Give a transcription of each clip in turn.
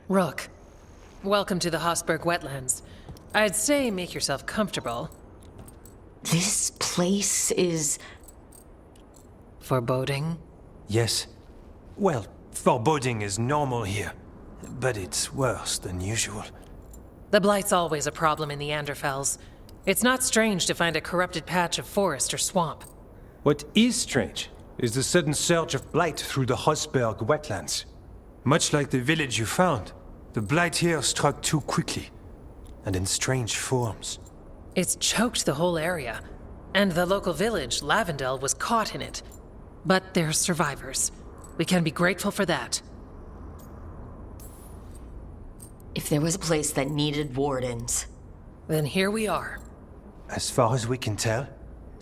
Rook, welcome to the Hossberg Wetlands. I'd say make yourself comfortable. This place is... Foreboding? Yes. Well, foreboding is normal here, but it's worse than usual. The Blight's always a problem in the Anderfels. It's not strange to find a corrupted patch of forest or swamp. What is strange is the sudden surge of blight through the Hossberg Wetlands. Much like the village you found, the blight here struck too quickly, and in strange forms. It's choked the whole area, and the local village, Lavendel, was caught in it. But they're survivors. We can be grateful for that. If there was a place that needed wardens... Then here we are. As far as we can tell,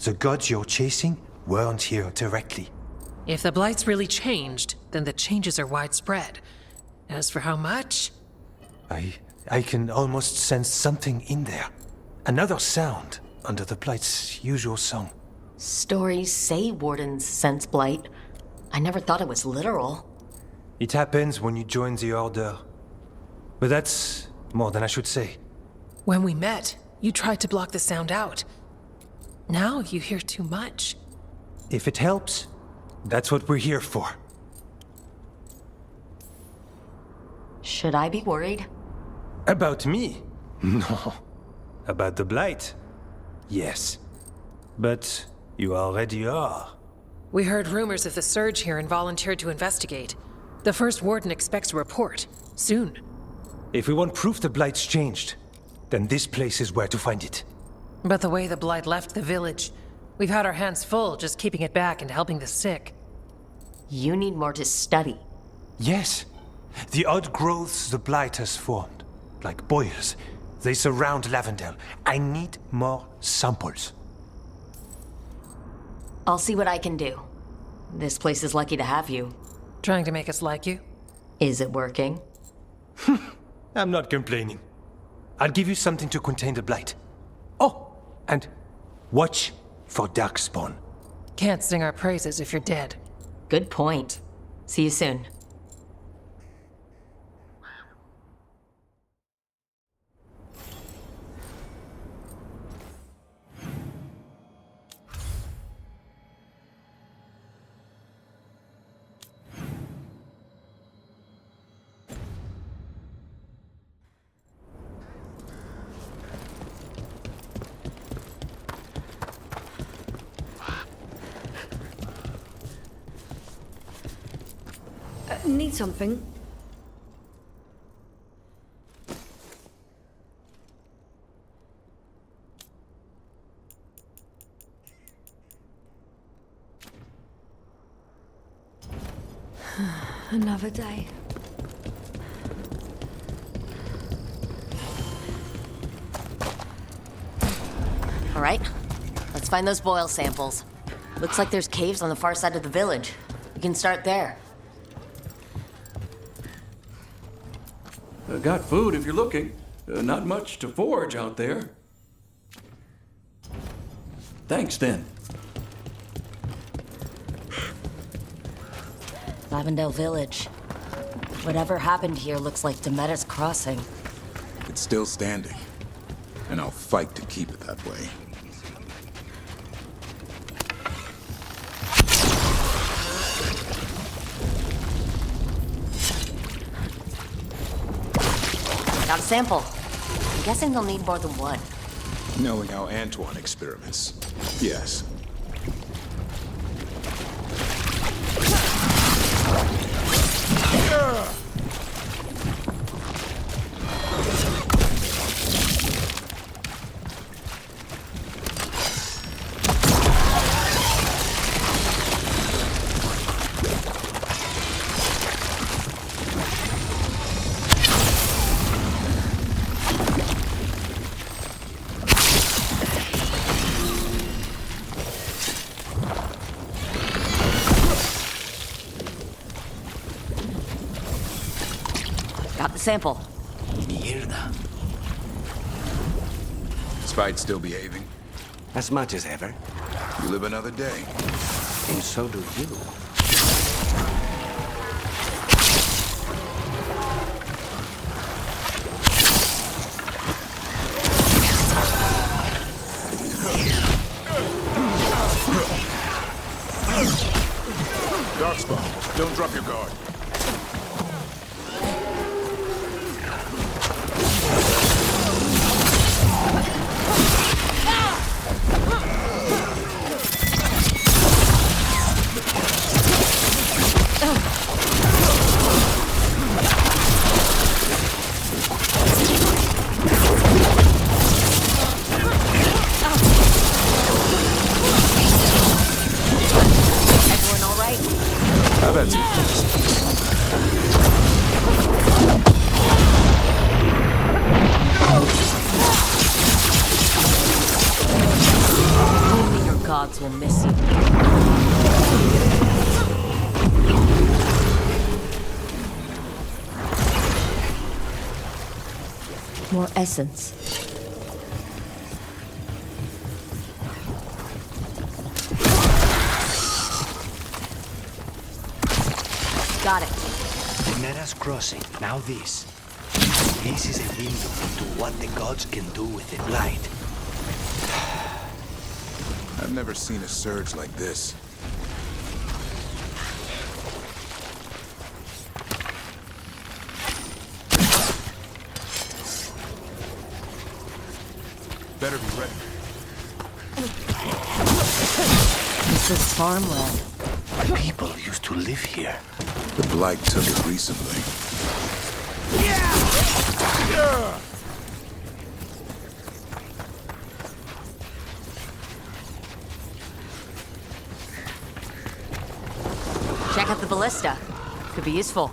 the gods you're chasing weren't here directly. If the Blight's really changed, then the changes are widespread. As for how much... I can almost sense something in there. Another sound under the Blight's usual song. Stories say wardens sense blight. I never thought it was literal. It happens when you join the Order. But that's more than I should say. When we met, you tried to block the sound out. Now you hear too much. If it helps, that's what we're here for. Should I be worried? About me? No. About the Blight? Yes. But you already are. We heard rumors of the surge here and volunteered to investigate. The first warden expects a report. Soon. If we want proof the Blight's changed, then this place is where to find it. But the way the Blight left the village, we've had our hands full just keeping it back and helping the sick. You need more to study. Yes. The odd growths the Blight has formed, like boils, they surround Lavendel. I need more samples. I'll see what I can do. This place is lucky to have you. Trying to make us like you? Is it working? I'm not complaining. I'll give you something to contain the Blight. Oh, and watch for Darkspawn. Can't sing our praises if you're dead. Good point. See you soon. Need something? Another day. All right, let's find those boil samples. Looks like there's caves on the far side of the village. We can start there. Got food if you're looking. Not much to forage out there. Thanks, then. Lavendel Village. Whatever happened here looks like Demeta's Crossing. It's still standing, and I'll fight to keep it that way. Got a sample. I'm guessing they'll need more than one. Knowing how Antoine experiments, yes. Got the sample. Mierda. Spite still behaving. As much as ever. You live another day. And so do you. hotspot. Don't drop your guard. Everyone all right? How about you? Only your gods will miss you. More essence. Got it. The Neras crossing. Now this. This is a window into what the gods can do with the blight. I've never seen a surge like this. Better be ready. This is farmland. People used to live here. The Blight took it recently. Check out the ballista. Could be useful.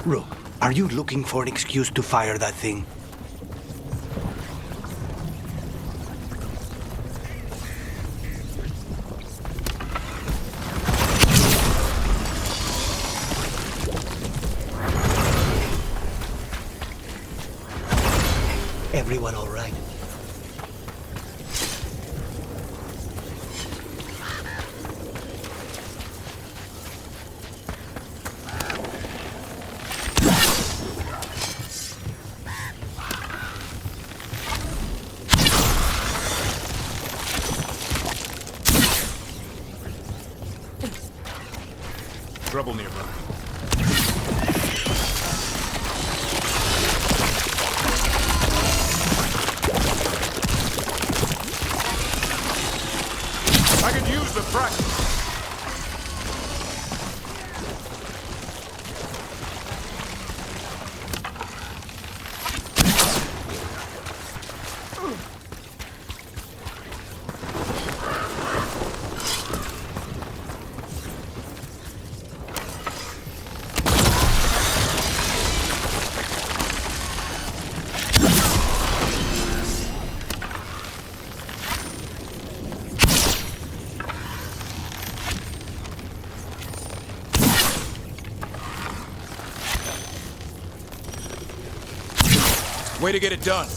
Rook, are you looking for an excuse to fire that thing? Everyone all right? Trouble nearby. I could use the practice. Way to get it done.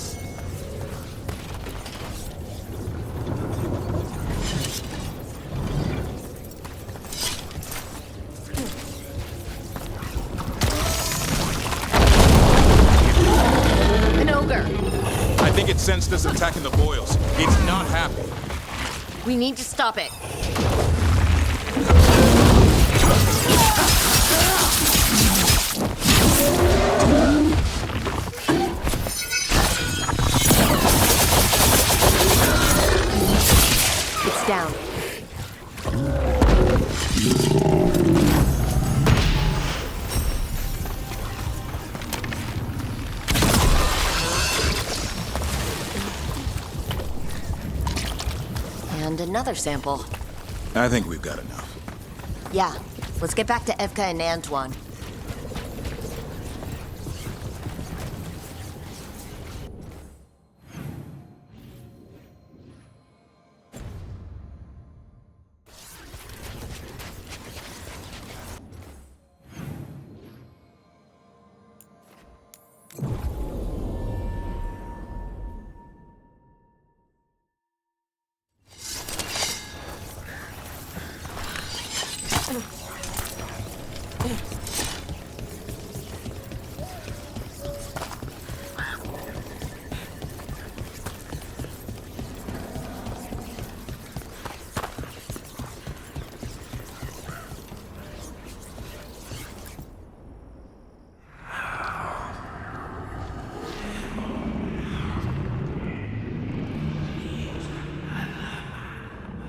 An ogre. I think it sensed us attacking the boils. It's not happy. We need to stop it. It's down. And another sample. I think we've got enough. Yeah, let's get back to Evka and Antoine.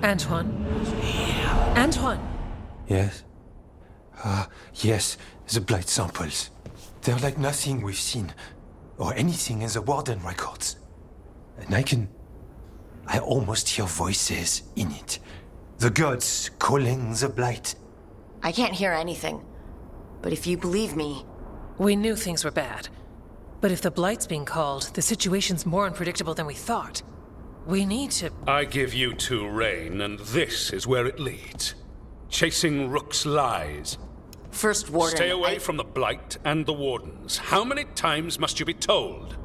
Antoine? Antoine! Yes? Yes, the blight samples. They're like nothing we've seen, or anything in the Warden records. And I almost hear voices in it. The gods calling the blight. I can't hear anything. But if you believe me... We knew things were bad. But if the Blight's being called, the situation's more unpredictable than we thought. We need to... I give you two reign, and this is where it leads. Chasing Rook's lies. First Warden... Stay away from the Blight and the Wardens. How many times must you be told?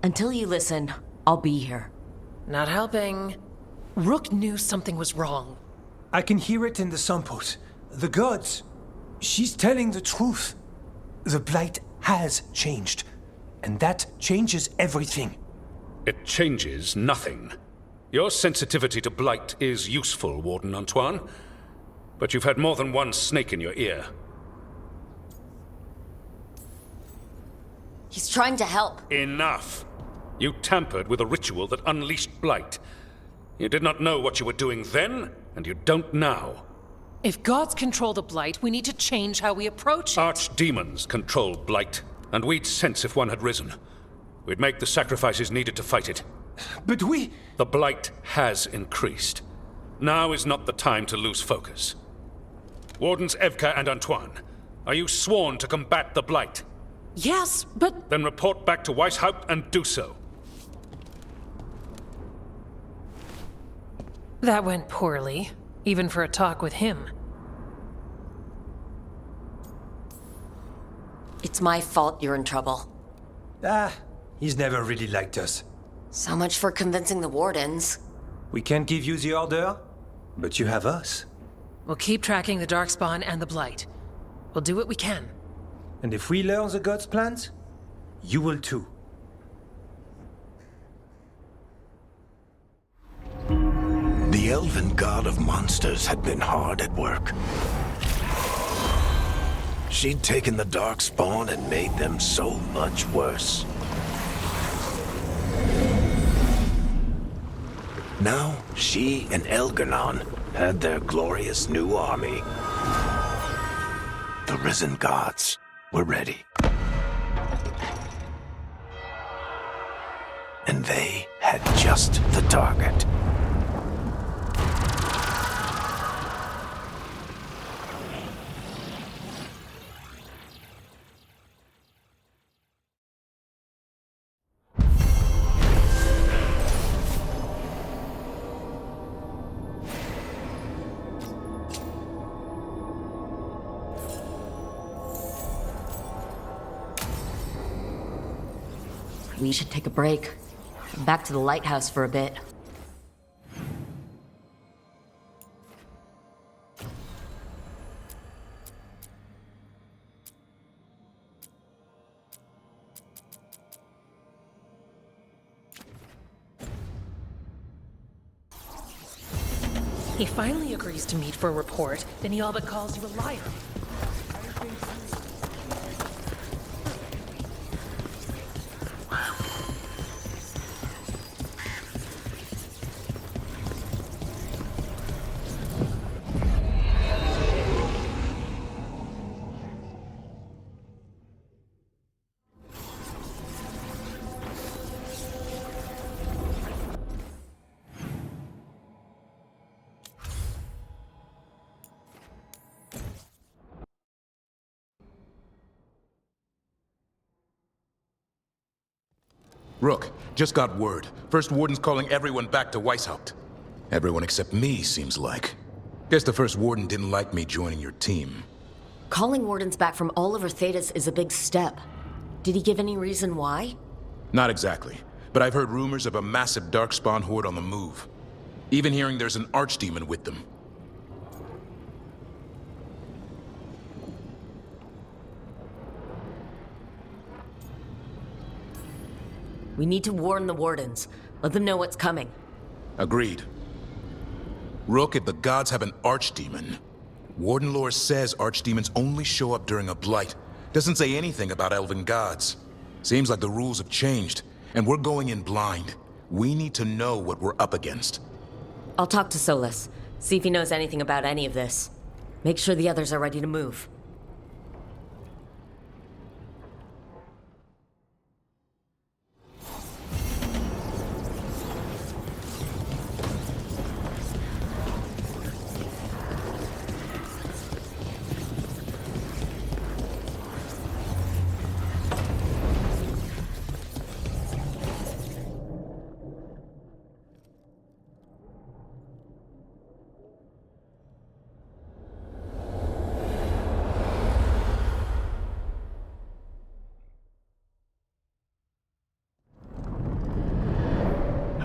Until you listen, I'll be here. Not helping. Rook knew something was wrong. I can hear it in the samples. The gods. She's telling the truth. The blight has changed. And that changes everything. It changes nothing. Your sensitivity to Blight is useful, Warden Antoine. But you've had more than one snake in your ear. He's trying to help. Enough! You tampered with a ritual that unleashed Blight. You did not know what you were doing then, and you don't now. If gods control the Blight, we need to change how we approach it. Archdemons control Blight, and we'd sense if one had risen. We'd make the sacrifices needed to fight it. But we... The Blight has increased. Now is not the time to lose focus. Wardens Evka and Antoine, are you sworn to combat the Blight? Yes, but... Then report back to Weishaupt and do so. That went poorly, even for a talk with him. It's my fault you're in trouble. He's never really liked us. So much for convincing the Wardens. We can't give you the order, but you have us. We'll keep tracking the Darkspawn and the Blight. We'll do what we can. And if we learn the gods' plans, you will too. The elven god of monsters had been hard at work. She'd taken the Darkspawn and made them so much worse. Now, she and Elgar'nan had their glorious new army. The risen gods were ready. And they had just the target. We should take a break. Back to the lighthouse for a bit. He finally agrees to meet for a report, then he all but calls you a liar. Rook, just got word. First Warden's calling everyone back to Weishaupt. Everyone except me, seems like. Guess the First Warden didn't like me joining your team. Calling Wardens back from all over Thedas is a big step. Did he give any reason why? Not exactly, but I've heard rumors of a massive Darkspawn horde on the move. Even hearing there's an Archdemon with them. We need to warn the Wardens. Let them know what's coming. Agreed. Rook, if the gods have an Archdemon, Warden lore says Archdemons only show up during a blight. Doesn't say anything about elven gods. Seems like the rules have changed. and we're going in blind. We need to know what we're up against. I'll talk to Solus, see if he knows anything about any of this. Make sure the others are ready to move.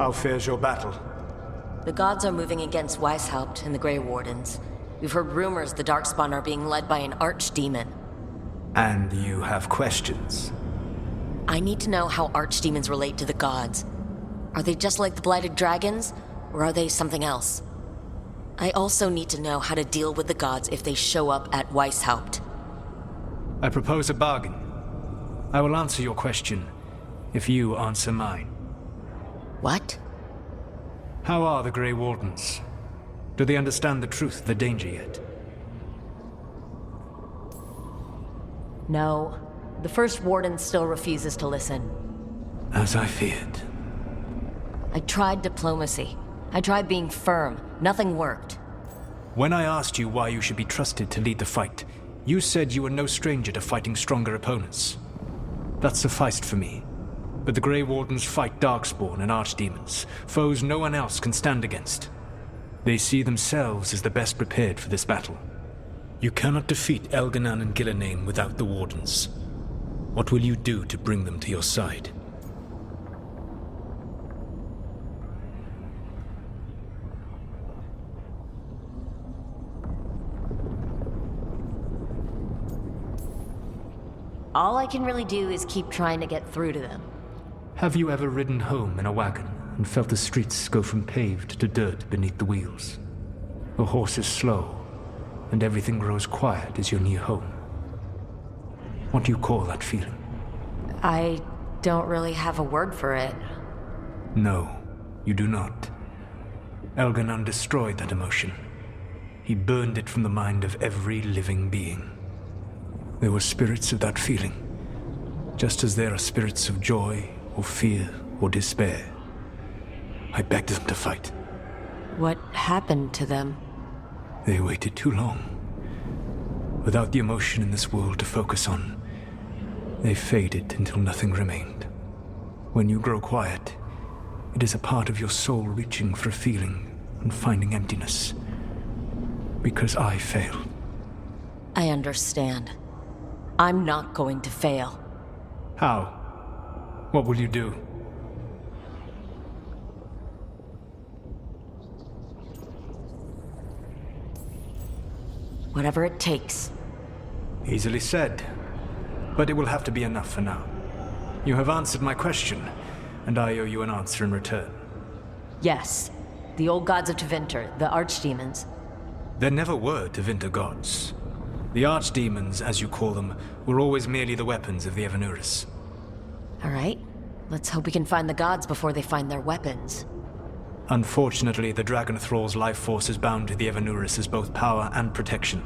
How fares your battle? The gods are moving against Weishaupt and the Grey Wardens. We've heard rumors the Darkspawn are being led by an archdemon. And you have questions? I need to know how archdemons relate to the gods. Are they just like the Blighted Dragons, or are they something else? I also need to know how to deal with the gods if they show up at Weishaupt. I propose a bargain. I will answer your question if you answer mine. What? How are the Grey Wardens? Do they understand the truth of the danger yet? No. The First Warden still refuses to listen. As I feared. I tried diplomacy. I tried being firm. Nothing worked. When I asked you why you should be trusted to lead the fight, you said you were no stranger to fighting stronger opponents. That sufficed for me. But the Grey Wardens fight Darkspawn and Archdemons, foes no one else can stand against. They see themselves as the best prepared for this battle. You cannot defeat Elganan and Gillenane without the Wardens. What will you do to bring them to your side? All I can really do is keep trying to get through to them. Have you ever ridden home in a wagon and felt the streets go from paved to dirt beneath the wheels? The horse is slow, and everything grows quiet as you're near home. What do you call that feeling? I don't really have a word for it. No, you do not. Elganan destroyed that emotion. He burned it from the mind of every living being. There were spirits of that feeling, just as there are spirits of joy, or fear, or despair. I begged them to fight. What happened to them? They waited too long. Without the emotion in this world to focus on, they faded until nothing remained. When you grow quiet, it is a part of your soul reaching for a feeling and finding emptiness. Because I failed. I understand. I'm not going to fail. How? What will you do? Whatever it takes. Easily said. But it will have to be enough for now. You have answered my question, and I owe you an answer in return. Yes. The old gods of Tevinter, the archdemons. There never were Tevinter gods. The archdemons, as you call them, were always merely the weapons of the Evanuris. All right. Let's hope we can find the gods before they find their weapons. Unfortunately, the Dragon Thrall's life force is bound to the Evanuris as both power and protection.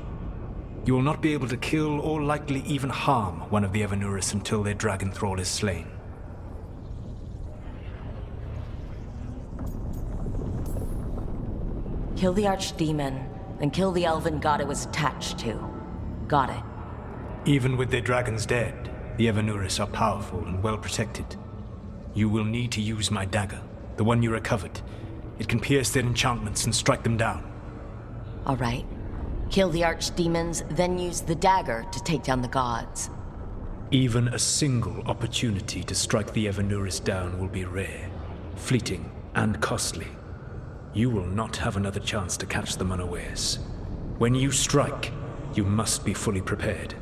You will not be able to kill or likely even harm one of the Evanuris until their Dragon Thrall is slain. Kill the archdemon, then kill the elven god it was attached to. Got it. Even with their dragons dead, the Evanuris are powerful and well protected. You will need to use my dagger, the one you recovered. It can pierce their enchantments and strike them down. All right. Kill the archdemons, then use the dagger to take down the gods. Even a single opportunity to strike the Evanuris down will be rare, fleeting, and costly. You will not have another chance to catch them unawares. When you strike, you must be fully prepared.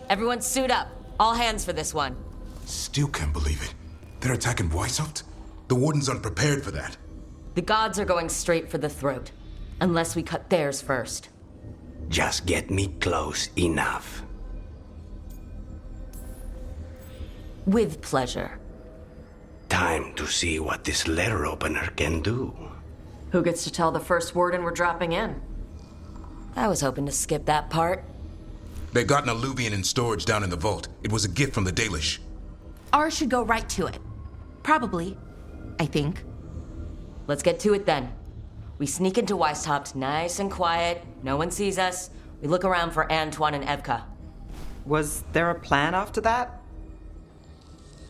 Everyone suit up. All hands for this one. Still can't believe it. They're attacking Weishaupt? The Wardens aren't prepared for that. The gods are going straight for the throat. Unless we cut theirs first. Just get me close enough. With pleasure. Time to see what this letter opener can do. Who gets to tell the first warden we're dropping in? I was hoping to skip that part. They've got an alluvian in storage down in the vault. It was a gift from the Dalish. Ours should go right to it. Probably. I think. Let's get to it then. We sneak into Weishaupt nice and quiet. No one sees us. We look around for Antoine and Evka. Was there a plan after that?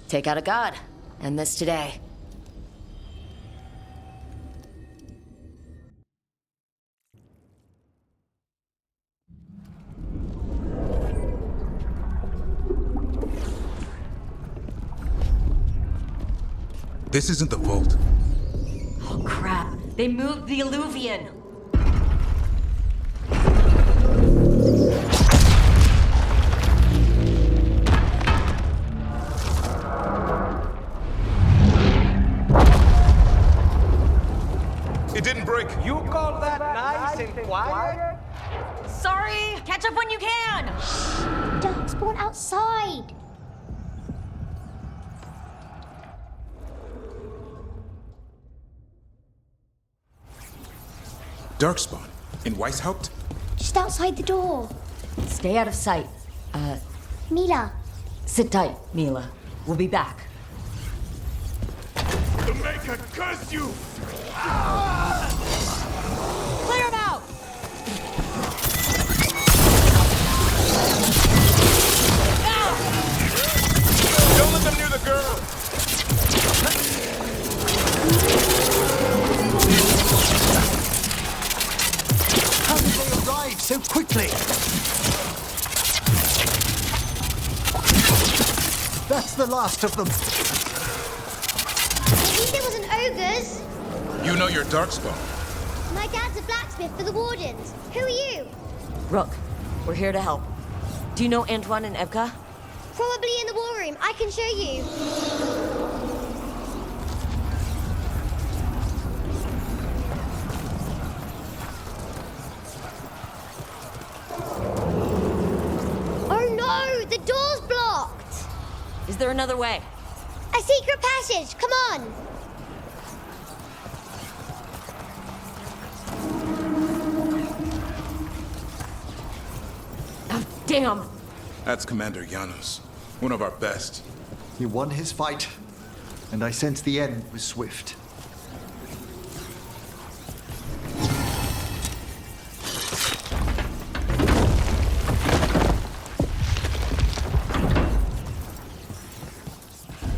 Take out a god. End this today. This isn't the vault. Oh crap. They moved the alluvian. It didn't break. You call that nice and quiet? Sorry! Catch up when you can! Darkspawn outside! Darkspawn? In Weishaupt? Just outside the door. Stay out of sight. Mila. Sit tight, Mila. We'll be back. The Maker curse you! Clear him out! Don't let them near the girl! How did they arrive so quickly? That's the last of them. At least it wasn't ogres. You know your Darkspawn. My dad's a blacksmith for the Wardens. Who are you? Rook, we're here to help. Do you know Antoine and Evka? Probably in the war room. I can show you. Oh no! The door's blocked! Is there another way? A secret passage! Come on! Oh, damn! That's Commander Janos. One of our best. He won his fight, and I sense the end was swift.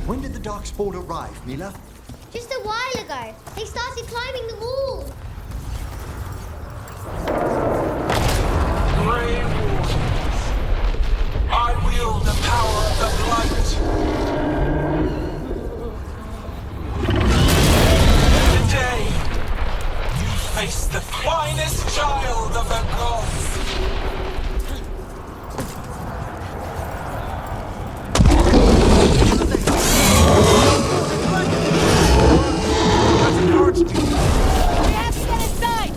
When did the Darkspawn arrive, Mila? Just a while ago. They started climbing the wall. Grey Wardens, I wield the power of the Blight. Today, you face the finest child of the gods. We have to get inside!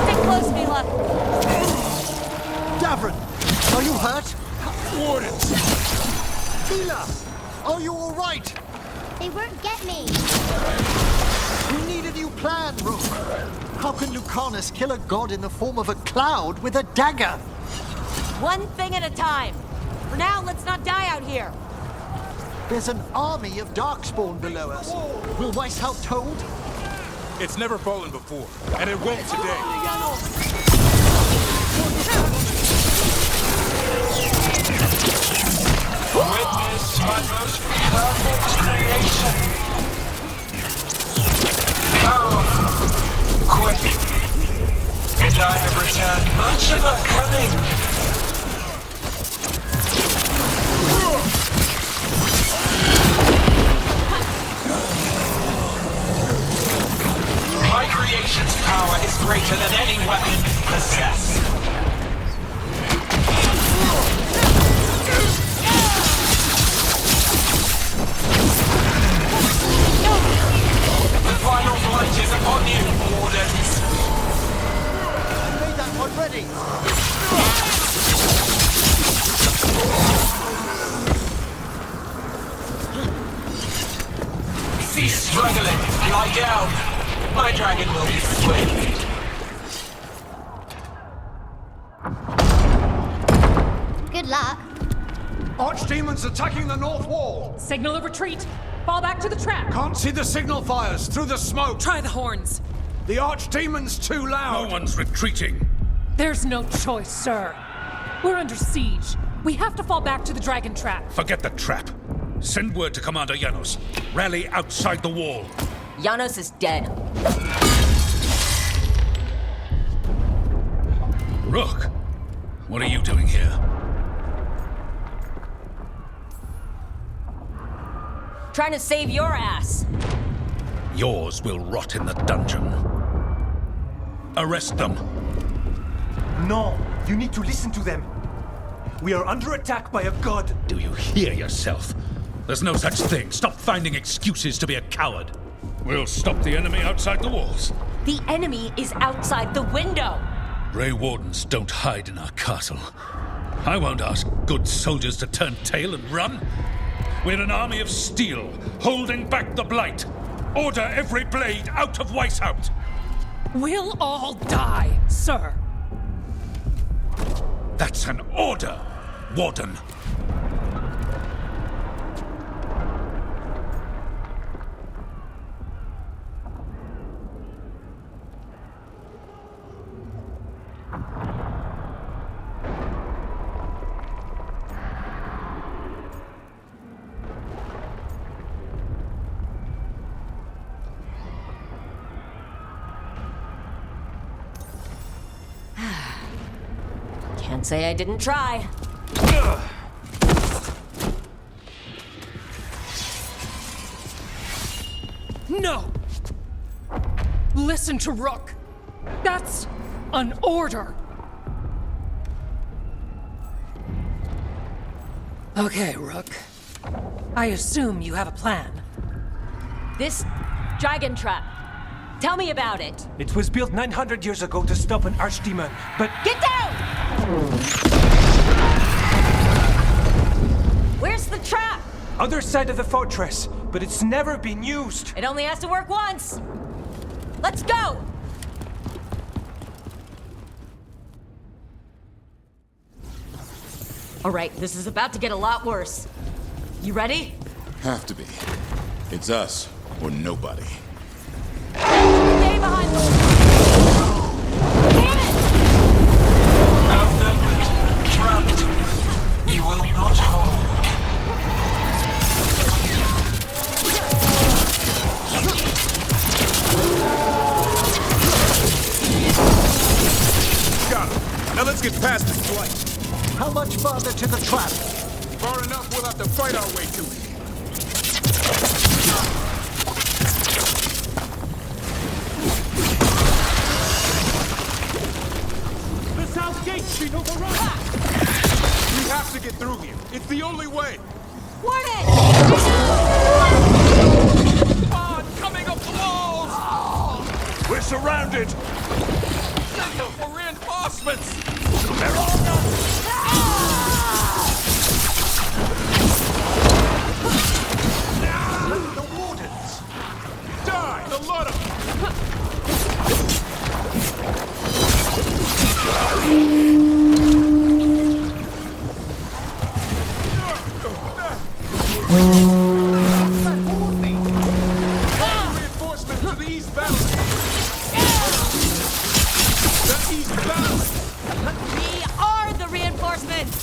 Stay close, Mila! Davrin, are you hurt? Wardens! Mila, are you all right? They won't get me. We need a new plan, Rook. How can Lucanus kill a god in the form of a cloud with a dagger? One thing at a time. For now, let's not die out here. There's an army of Darkspawn below us. Will Weishaupt hold? It's never fallen before, and it won't today. Witness my most perfect creation. Powerful, quick, and I have returned much of a cunning. My creation's power is greater than any weapon possessed. Cease struggling. Lie down. My dragon will be persuaded. Good luck. Archdemons attacking the north wall. Signal a retreat. Fall back to the trap. Can't see the signal fires through the smoke. Try the horns. The Archdemon's too loud. No one's retreating. There's no choice, sir. We're under siege. We have to fall back to the dragon trap. Forget the trap. Send word to Commander Janos. Rally outside the wall. Janos is dead. Rook, what are you doing here? Trying to save your ass. Yours will rot in the dungeon. Arrest them. No, you need to listen to them. We are under attack by a god. Do you hear yourself? There's no such thing. Stop finding excuses to be a coward. We'll stop the enemy outside the walls. The enemy is outside the window. Grey Wardens don't hide in our castle. I won't ask good soldiers to turn tail and run. We're an army of steel, holding back the Blight. Order every blade out of Weishaupt. We'll all die, sir. That's an order, Warden. Can't say I didn't try. No! Listen to Rook. That's an order. Okay, Rook. I assume you have a plan. This dragon trap. Tell me about it. It was built 900 years ago to stop an archdemon, but... Get down! Where's the trap? Other side of the fortress, but it's never been used. It only has to work once. Let's go! All right, this is about to get a lot worse. You ready? Have to be. It's us or nobody. Stay behind the wall. Damn it! Outnumbered. Trapped. You will not hold. Got him. Now let's get past this blight. How much farther to the trap? Far enough, we'll have to fight our way to it. The south gate's been overrun! We have to get through here. It's the only way. Warden! On, coming up the walls! We're surrounded! Signal for reinforcements! They're all done! The wardens! Die! The lot of reinforcement to the east balance! The east balance! We are the reinforcements!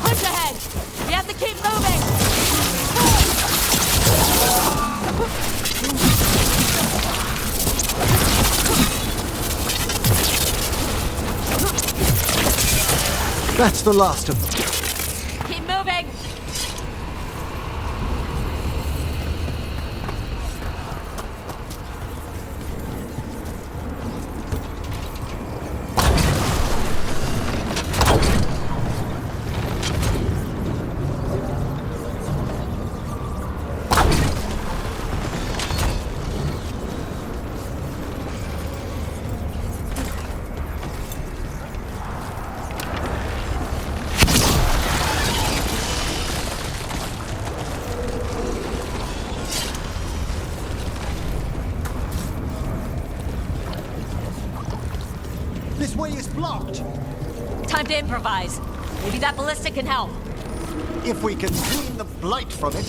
Push ahead! We have to keep moving! That's the last of them. Keep moving! blocked. Time to improvise. Maybe that ballista can help. If we can clean the blight from it.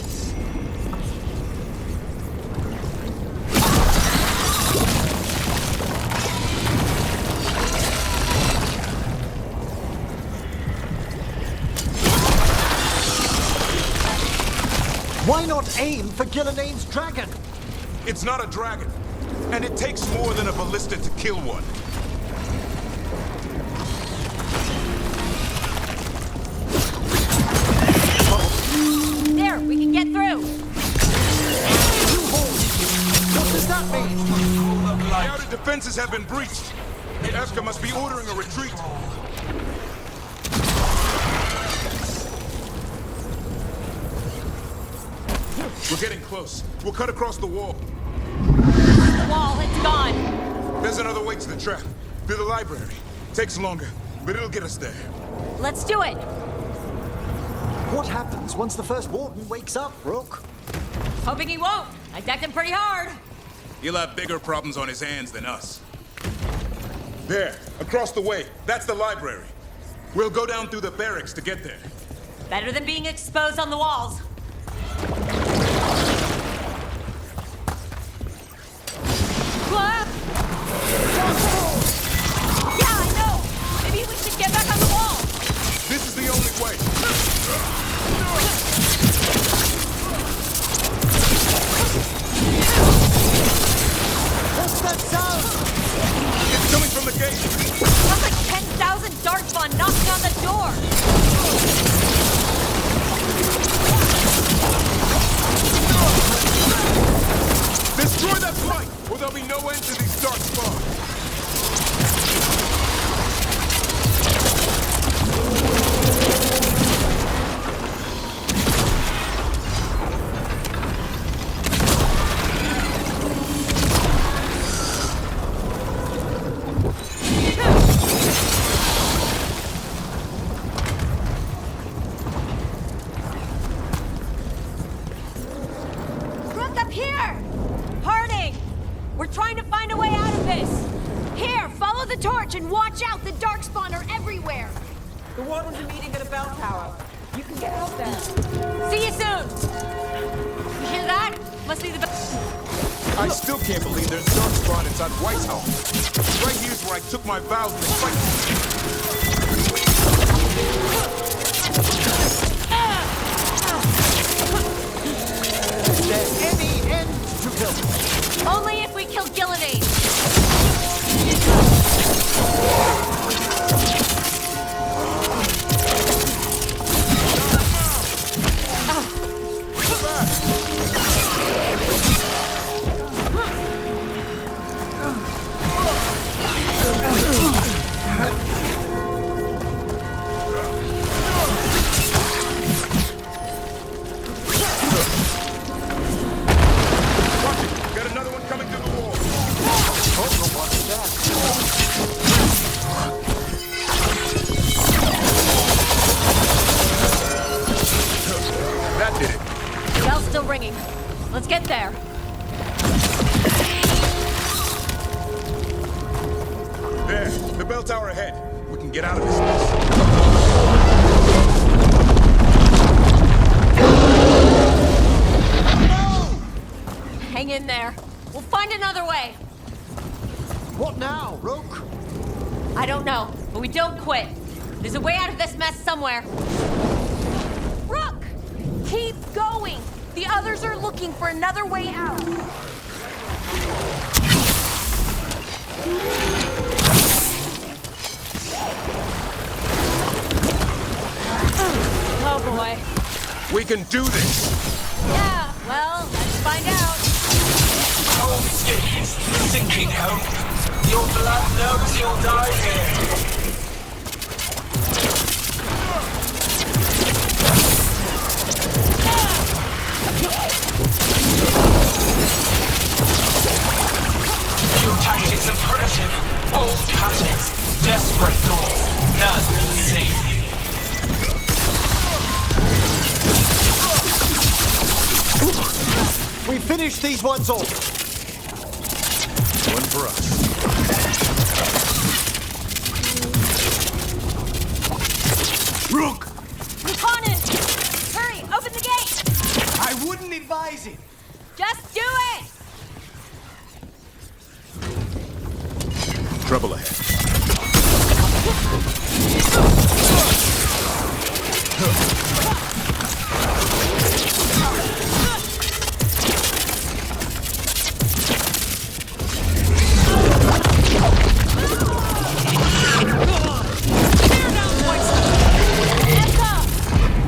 Why not aim for Gilline's dragon? It's not a dragon, and it takes more than a ballista to kill one. There, we can get through. What does that mean? The outer defenses have been breached. Efka must be ordering a retreat. We're getting close. We'll cut across the wall. The wall, it's gone. There's another way to the trap. Through the library. Takes longer, but it'll get us there. Let's do it. What happens once the first warden wakes up, Rook? Hoping he won't. I decked him pretty hard. He'll have bigger problems on his hands than us. There, across the way. That's the library. We'll go down through the barracks to get there. Better than being exposed on the walls. What? Yeah, I know. Maybe we should get back on the wall. This is the only way. What's that sound? It's coming from the gate. That's like 10,000 darkspawn knocking on the door. Destroy that blight, or there'll be no end to these dark spawns. Look up here! Harding! We're trying to find a way out of this! Here, follow the torch and watch out! The darkspawn are everywhere! The wardens are meeting at a bell tower. You can get out there. See you soon! You hear that? Must be the bell. I still can't believe there's darkspawn inside White's house. Right here's where I took my vows to fight. Is there any end to kill? Only if we kill Gillinean! Got another one coming through the wall. That did it. Bell's still ringing. Let's get there. There, the bell tower ahead. We can get out of this mess. Hang in there. We'll find another way. What now, Rook? I don't know, but we don't quit. There's a way out of this mess somewhere. Rook! Keep going! The others are looking for another way out. Oh boy. We can do this. Yeah, well, let's find out. Oh, it's sinking home. Your blood knows you'll die here. Your tactics are primitive. Old patterns. Desperate thoughts. None will save you. We finished these ones off. One for us. Rook! Lucanus! Hurry, open the gate! I wouldn't advise it. Just do it! Trouble ahead.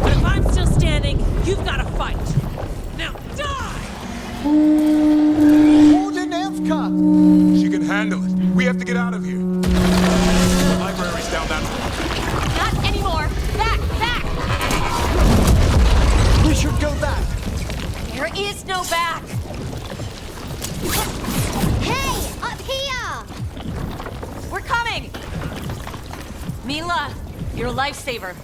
If I'm still standing, you've got to fight. Now die! Warden Evka! She can handle it. We have to get out of here. The library's down that way. Not anymore! Back! Back! We should go back. There is no back! Hey, up here! We're coming! Mila, you're a lifesaver.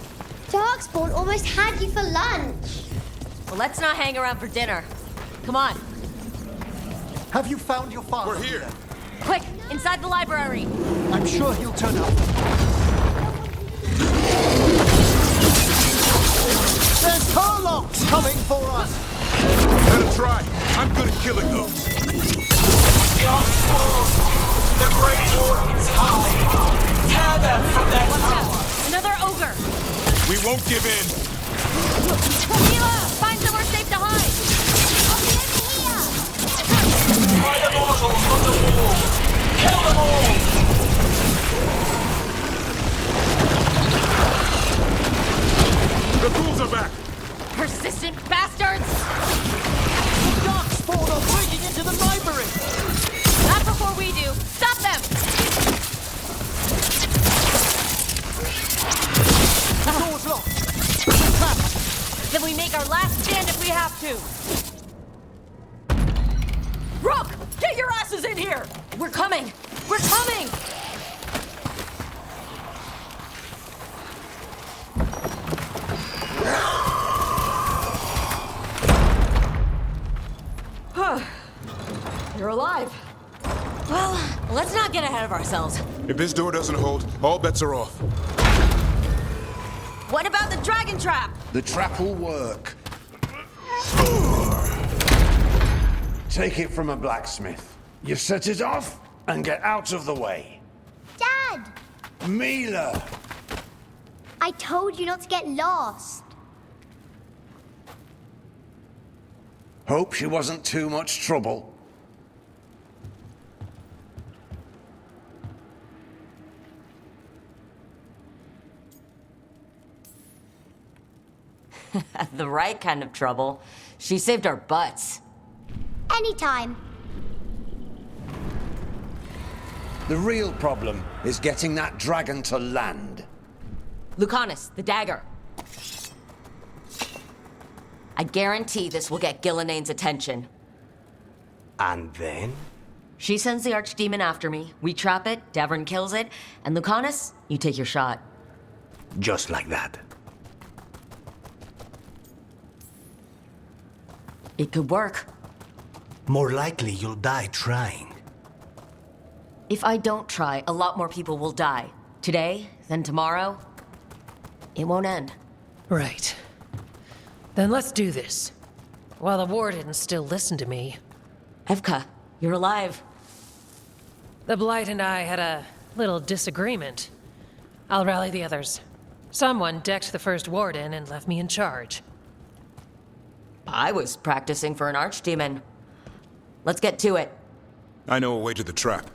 Darkspawn almost had you for lunch. Well, let's not hang around for dinner. Come on. Have you found your father? We're here. Quick, inside the library. I'm sure he'll turn up. There's Tarlocks coming for us! Let him try. I'm good at killing those. The Great Warden's high. Tear them from their tower. Another ogre. We won't give in. Mila, find somewhere safe to hide. By the mortals on the wall. Kill them all. The ghouls are back. Persistent bastards! Darkspawn are breaking into the library! Not before we do. Stop them! The door's locked! We're trapped! Then we make our last stand if we have to. Rook! Get your asses in here! We're coming! We're coming! You're alive. Well, let's not get ahead of ourselves. If this door doesn't hold, all bets are off. What about the dragon trap? The trap will work. Take it from a blacksmith. You set it off and get out of the way. Dad! Mila! I told you not to get lost. Hope she wasn't too much trouble. The right kind of trouble. She saved our butts. Anytime. The real problem is getting that dragon to land. Lucanus, the dagger. I guarantee this will get Gillianane's attention. And then? She sends the archdemon after me, we trap it, Davern kills it, and Lucanus, you take your shot. Just like that. It could work. More likely you'll die trying. If I don't try, a lot more people will die. Today, then tomorrow. It won't end. Right. Then let's do this. While the wardens still listen to me. Evka, you're alive. The Blight and I had a little disagreement. I'll rally the others. Someone decked the first warden and left me in charge. I was practicing for an archdemon. Let's get to it. I know a way to the trap.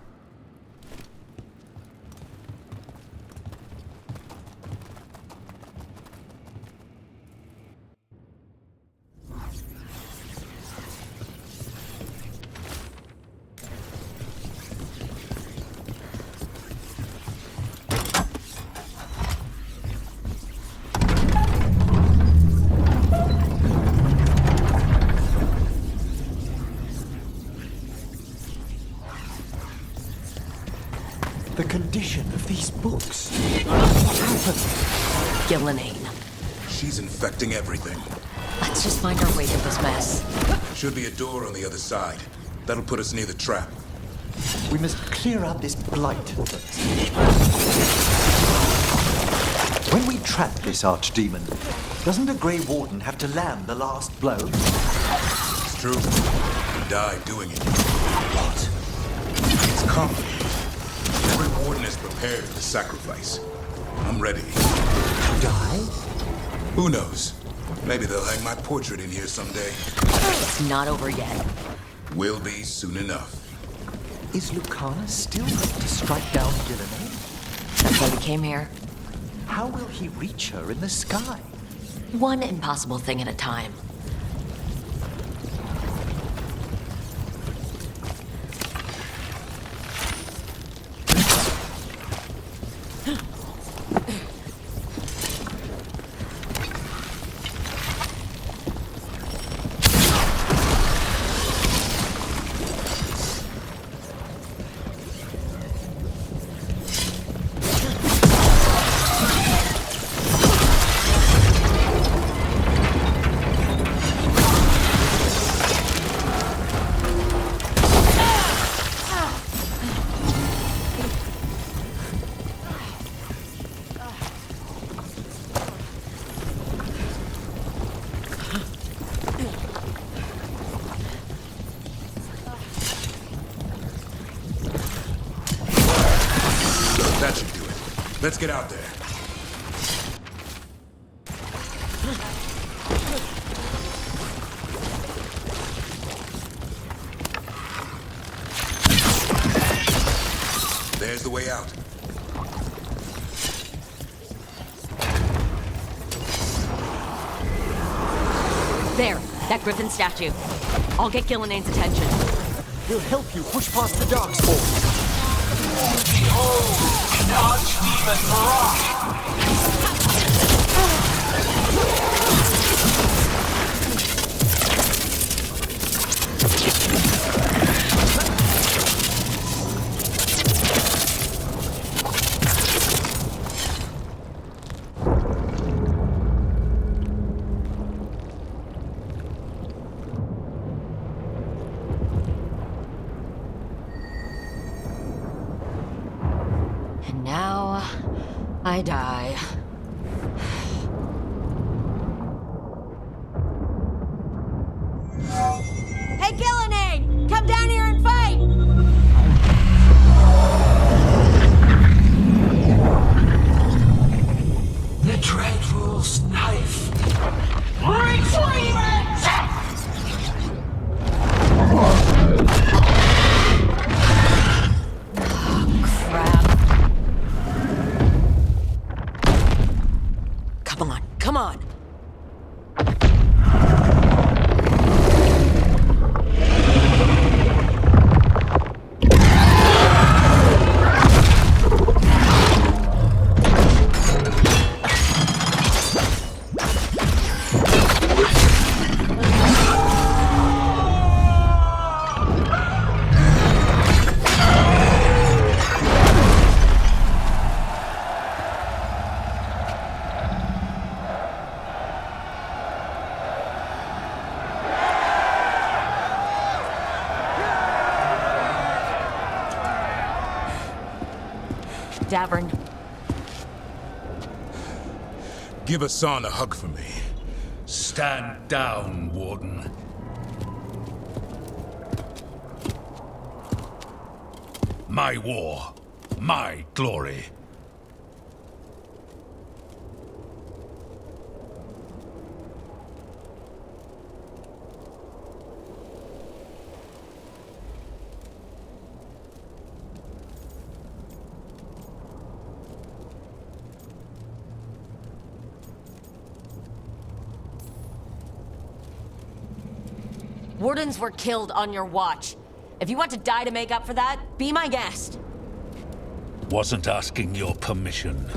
The condition of these books. What happened? Gillinane. She's infecting everything. Let's just find our way through this mess. Should be a door on the other side. That'll put us near the trap. We must clear out this blight. When we trap this archdemon, doesn't a Grey Warden have to land the last blow? It's true. He died doing it. What? It's common. Every warden is prepared for the sacrifice. I'm ready. To die? Who knows? Maybe they'll hang my portrait in here someday. It's not over yet. Will be soon enough. Is Lucana still going to strike down Gillenay? That's why we came here. How will he reach her in the sky? One impossible thing at a time. That should do it. Let's get out there. There's the way out. There, that griffin statue. I'll get Gillenay's attention. He'll help you push past the darkspawn. Behold, an archdemon rock! And now, I die. Hey, Gillenay! Come down here and fight! The Dreadful's knife! Retrieve it! Come on, come on! Davern. Give Hassan a hug for me. Stand down, Warden. My war, my glory. Wardens were killed on your watch. If you want to die to make up for that, be my guest. Wasn't asking your permission.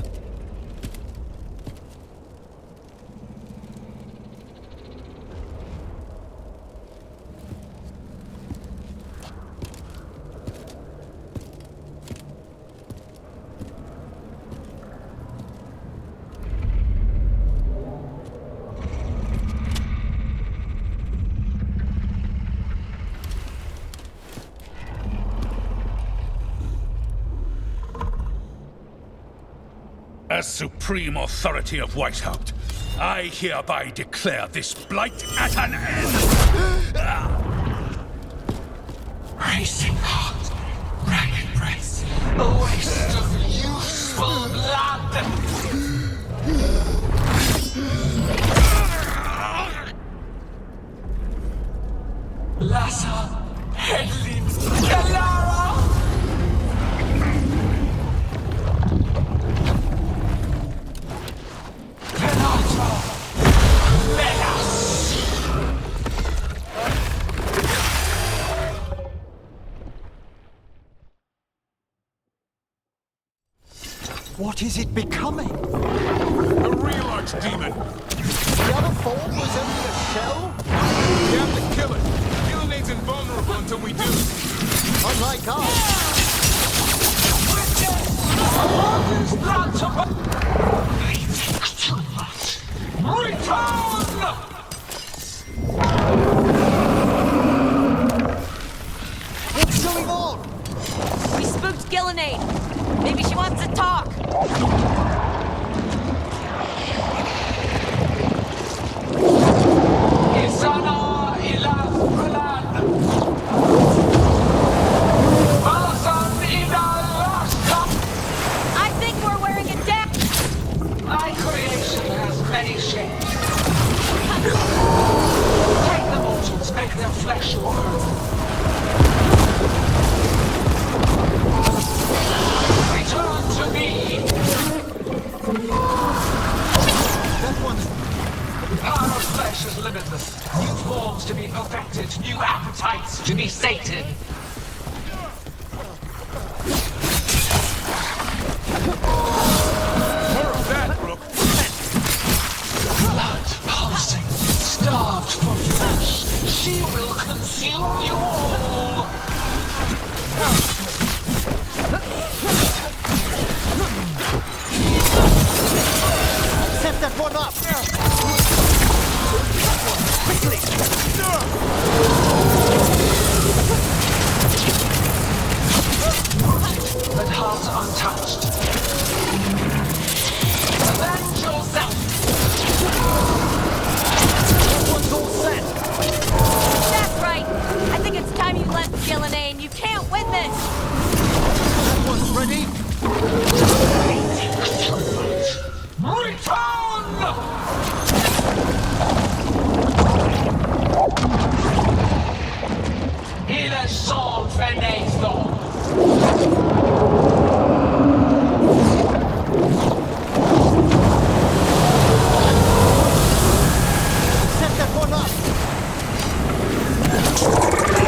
As supreme authority of Weishaupt, I hereby declare this blight at an end! Racing heart, ragged race, a waste of useful blood! Lassa, Hedlin, Galara! Penatra, Menas! What is it becoming? The real archdemon! The other form was only a shell? We have to kill it! Gilnead's invulnerable until we do. Unlike us. He thinks too much. Return! What's going on? We spooked Gilnead. Maybe she wants to talk. Isana ila Rulan. Malasan ila Laska. I think we're wearing a deck. My creation has many shapes. Take the mortals, make their flesh your own. Return to me! That one's... The power of flesh is limitless. New forms to be perfected, new appetites to be sated. More of that, Rook! Blood pulsing, starved for flesh. She will consume you all! Set that one up! Quickly! But heart untouched. Avenge yourself! That one's all set! That's right. I think it's time you left Gilnead. You can't win this. That one's ready! Return! Il est sans fenêtre. Set that one up!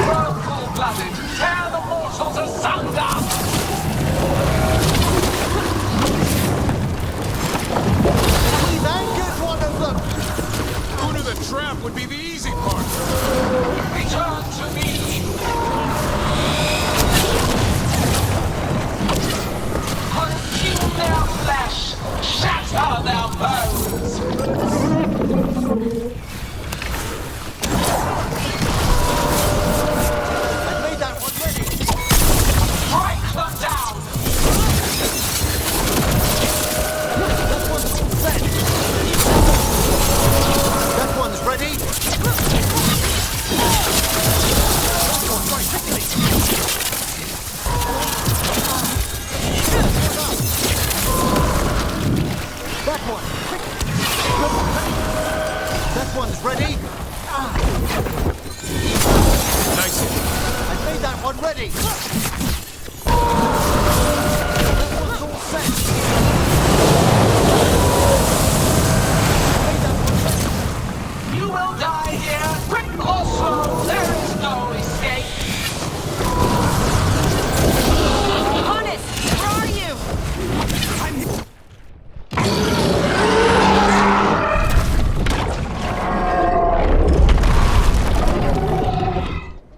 Grow cool-blooded, tear the mortals asunder! We've angered one of them! Who knew the trap would be the easy part? Return to me! Consume their flesh! Shatter their bones! I've made that one ready! Strike them down! That one's all set! That one's ready! That one's right, quickly! That one, quick! That one's ready! Nice hit. I've made that one ready! That one's all set! Made that one ready! You will die here, quick or slow, there is no escape! Honest, where are you?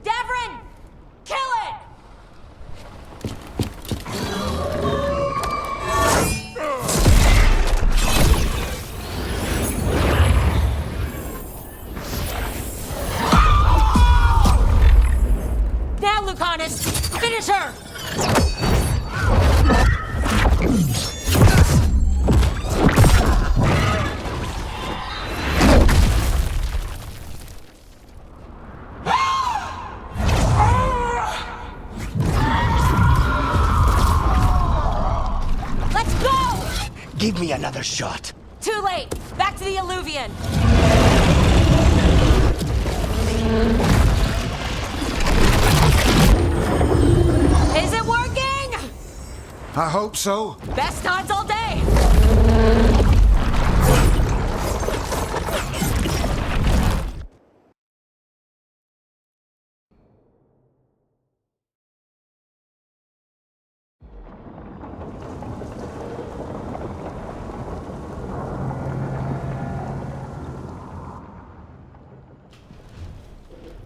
Devrin! Kill it! Now, Lucanus! Finish her! Give me another shot. Too late! Back to the Alluvian! Is it working? I hope so. Best odds all day!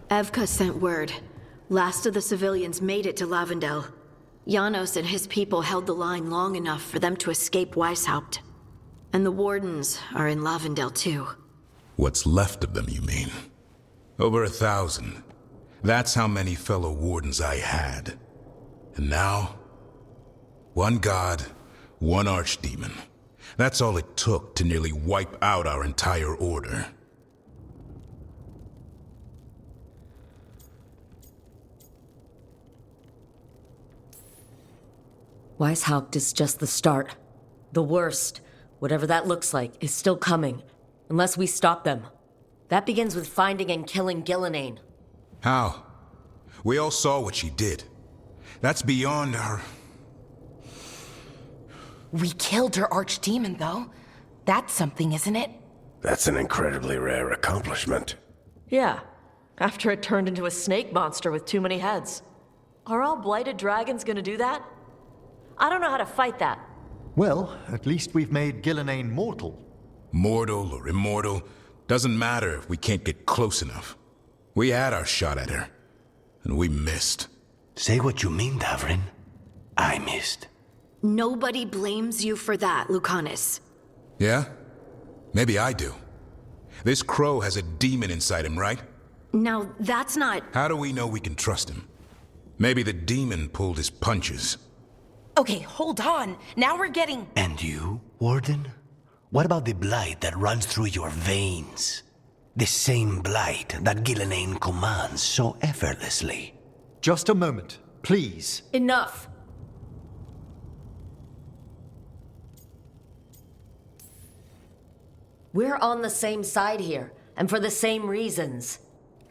Evka sent word. Last of the civilians made it to Lavendel. Janos and his people held the line long enough for them to escape Weishaupt. And the Wardens are in Lavendel too. What's left of them, you mean? Over 1,000. That's how many fellow Wardens I had. And now, one god, one archdemon. That's all it took to nearly wipe out our entire order. Weishaupt is just the start. The worst, whatever that looks like, is still coming. Unless we stop them. That begins with finding and killing Gillenane. How? We all saw what she did. That's beyond our... We killed her archdemon, though. That's something, isn't it? That's an incredibly rare accomplishment. Yeah, after it turned into a snake monster with too many heads. Are all blighted dragons gonna do that? I don't know how to fight that. Well, at least we've made Gillenane mortal. Mortal or immortal, doesn't matter if we can't get close enough. We had our shot at her, and we missed. Say what you mean, Davrin. I missed. Nobody blames you for that, Lucanus. Yeah? Maybe I do. This crow has a demon inside him, right? Now, that's not... How do we know we can trust him? Maybe the demon pulled his punches. Okay, hold on. Now we're getting... And you, Warden? What about the blight that runs through your veins? The same blight that Gillenane commands so effortlessly. Just a moment, please. Enough! We're on the same side here, and for the same reasons.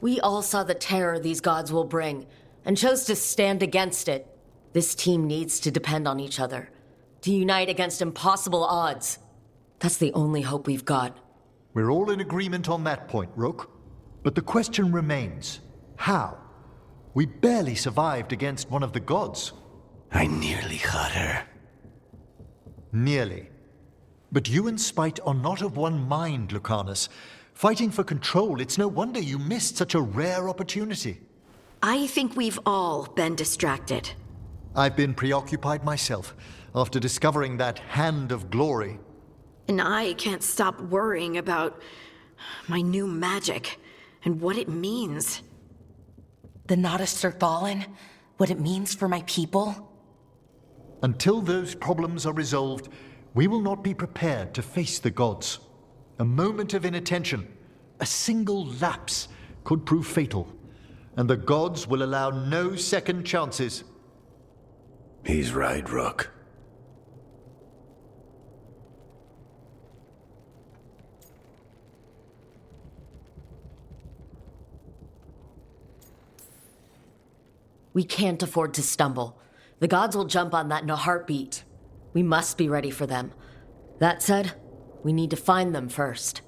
We all saw the terror these gods will bring, and chose to stand against it. This team needs to depend on each other, to unite against impossible odds. That's the only hope we've got. We're all in agreement on that point, Rook. But the question remains, how? We barely survived against one of the gods. I nearly had her. Nearly. But you and Spite are not of one mind, Lucanus. Fighting for control, it's no wonder you missed such a rare opportunity. I think we've all been distracted. I've been preoccupied myself, after discovering that hand of glory. And I can't stop worrying about my new magic and what it means. The Nodists are fallen? What it means for my people? Until those problems are resolved, we will not be prepared to face the gods. A moment of inattention, a single lapse, could prove fatal, and the gods will allow no second chances. He's right, Rook. We can't afford to stumble. The gods will jump on that in a heartbeat. We must be ready for them. That said, we need to find them first.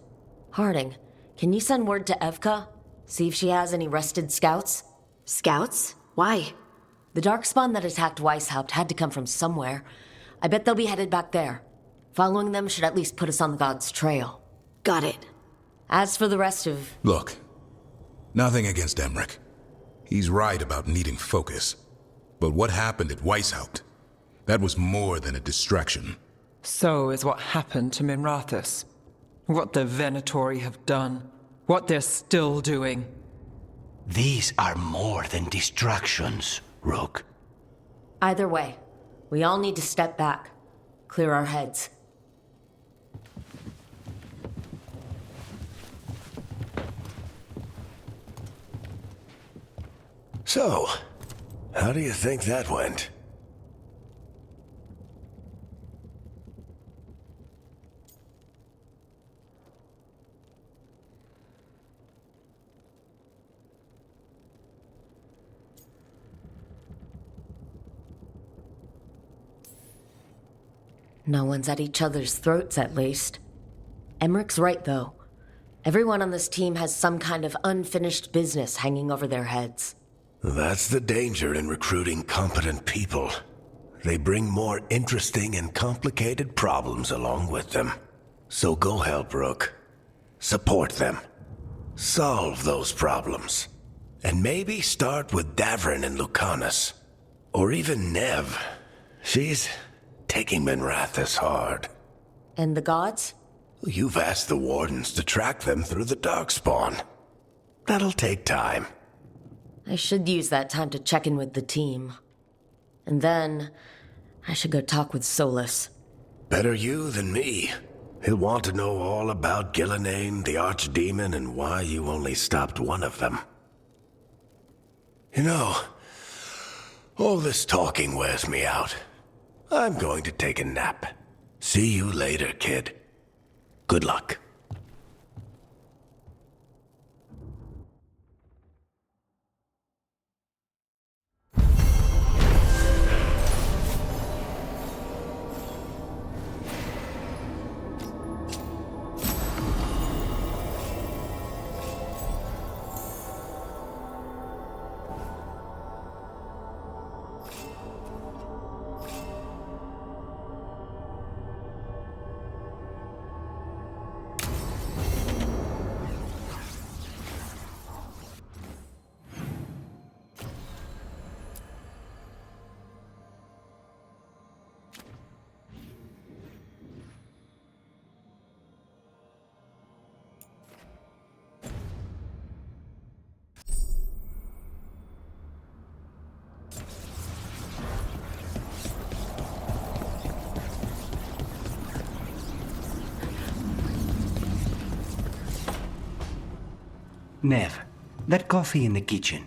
Harding, can you send word to Evka? See if she has any rested scouts? Scouts? Why? The darkspawn that attacked Weishaupt had to come from somewhere. I bet they'll be headed back there. Following them should at least put us on the gods' trail. Got it. As for the rest of... Look, nothing against Emmerich. He's right about needing focus. But what happened at Weishaupt? That was more than a distraction. So is what happened to Minrathous. What the Venatori have done. What they're still doing. These are more than distractions, Rook. Either way, we all need to step back. Clear our heads. So, how do you think that went? No one's at each other's throats, at least. Emmerich's right, though. Everyone on this team has some kind of unfinished business hanging over their heads. That's the danger in recruiting competent people. They bring more interesting and complicated problems along with them. So go help Rook. Support them. Solve those problems. And maybe start with Davrin and Lucanus. Or even Nev. She's taking Minrathous hard. And the gods? You've asked the Wardens to track them through the Darkspawn. That'll take time. I should use that time to check in with the team. And then, I should go talk with Solus. Better you than me. He'll want to know all about Gillenane, the Archdemon, and why you only stopped one of them. You know, all this talking wears me out. I'm going to take a nap. See you later, kid. Good luck. Nev, that coffee in the kitchen,